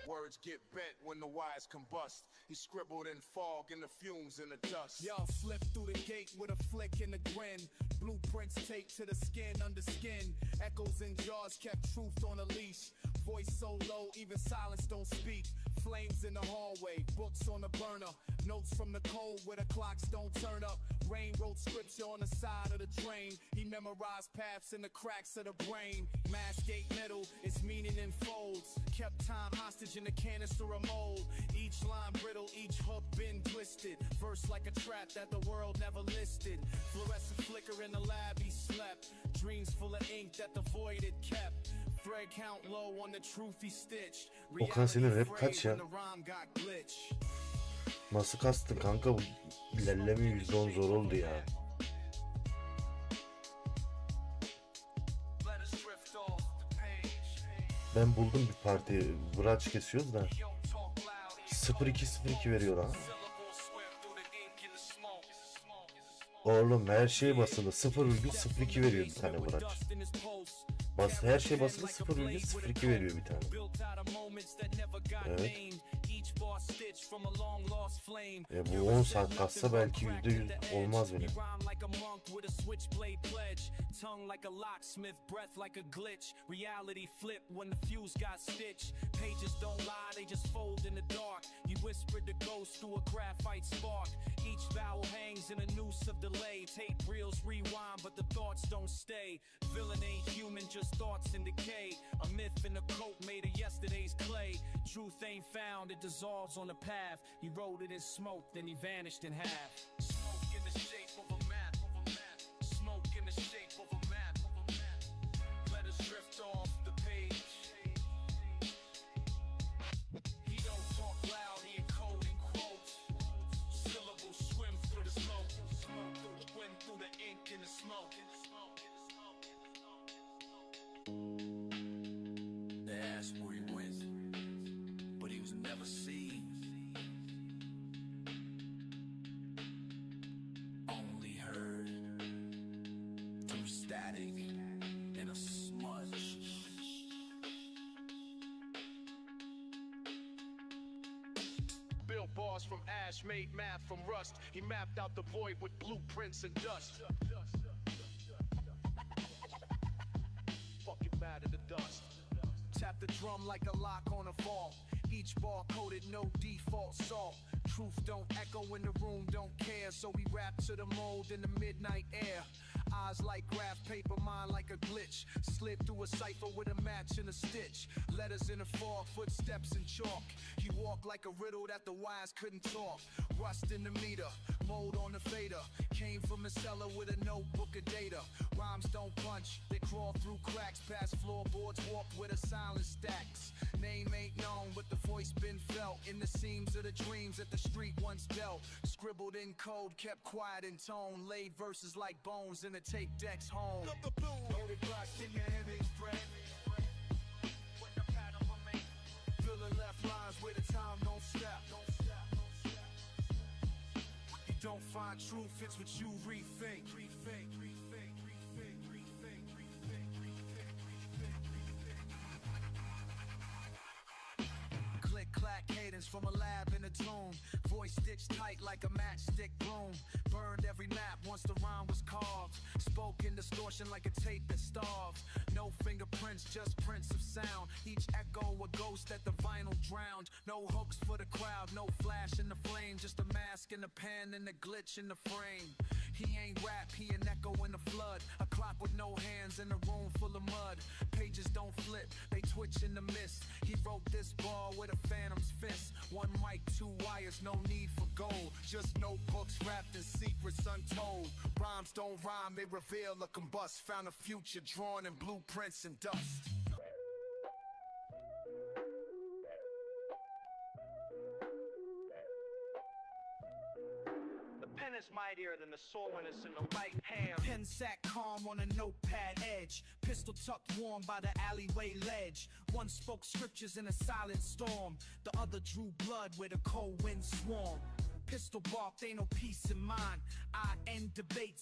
Words get bent when the wires combust. He scribbled in fog and the fumes in the dust.
Y'all slip through the gate with a flick and a grin. Blueprints taped to the skin under skin. Echoes in jars kept truth on a leash. Voice so low, even silence don't speak. Flames in the hallway, books on the burner. Notes from the cold where the clocks don't turn up. Rain wrote scripture on the side of the drain. He memorized paths in the cracks of the brain. Mask gate metal, its meaning in folds. Kept time hostage in a canister of mold. Each line brittle, each hook been twisted. Verse like a trap that the world never listed. Fluorescent flicker in the lab, he slept. Dreams full of ink that the void had kept. Thread count low on the truth he stitched.
Okan senin rap kaç ya? Nasıl kastın kanka, bu ilerleme %10 zor oldu ya. Ben buldum bir parti, bıraç kesiyoruz da 0-2-0-2 veriyor lan. Oğlum her şey basılı, 0,02 veriyor bir tane bıraç. Her şey basılı, 0,02 veriyor bir tane. Evet. Bu 10 saat kassa belki %100 olmaz benim.
Tongue like a locksmith, breath like a glitch. Reality flip when the fuse got stitched. Pages don't lie, they just fold in the dark. You whispered the ghost through a graphite spark. Each vowel hangs in a noose of delay. Tape reels rewind, but the thoughts don't stay. Villain ain't human, just thoughts in decay. A myth in a coat made of yesterday's clay. Truth ain't found, it dissolves on the path. He wrote it in smoke, then he vanished in half. Smoke in the shape of a map. Smoke in the shape of a map. Let us drift off the page. He don't talk loud, he encoding quotes. Syllables swim through the smoke. Swim through the ink and the smoke. They asked where he went, but he was never seen. Only heard through static in a smudge.
Built bars from ash, made math from rust. He mapped out the void with blueprints and dust. Fucking mad at the dust.
Tap the drum like a lock on a vault. Each bar coded, no default salt. Truth don't echo in the room, don't care. So we rap to the mold in the midnight air. Eyes like graph paper, mind like a glitch. Slid through a cipher with a match and a stitch. Letters in a fog, footsteps in chalk. He walked like a riddle that the wise couldn't talk. Rust in the meter, mold on the fader. Came from a cellar with a notebook of data. Rhymes don't punch, they crawl through cracks. Past floorboards, walk with a silent stacks. Name ain't known, but the voice been felt in the seams of the dreams that the street once dealt. Scribbled in code, kept quiet in tone. Laid verses like bones in the tape decks home.
Loaded block in your image, friend. Filling left lines where the time don't stop. You don't find truth, it's what you rethink.
Click clack cadence from a lab in a tomb. Voice stitched tight like a matchstick broom. Burned every map once the rhyme was carved. Spoke in distortion like a tape that starved. No fingerprints, just prints of sound. Each echo a ghost that the vinyl drowned. No hooks for the crowd, no flash in the flame. Just a mask in the pen and a glitch in the frame. He ain't rap, he an echo in the flood. A clock with no hands in a room full of mud. Pages don't flip, they twitch in the mist. He wrote this ball with a phantom's fist. One mic, two wires, no need for gold. Just notebooks wrapped in secrets untold. Rhymes don't rhyme, they reveal or combust. Found a future drawn in blueprints and dust.
The pen is mightier than the sword when it's in the right hand.
Pen sat calm on a notepad edge. Pistol tucked warm by the alleyway ledge. One spoke scriptures in a silent storm. The other drew blood where the cold wind swarmed. Pistol barked, ain't no peace in mind. I end debates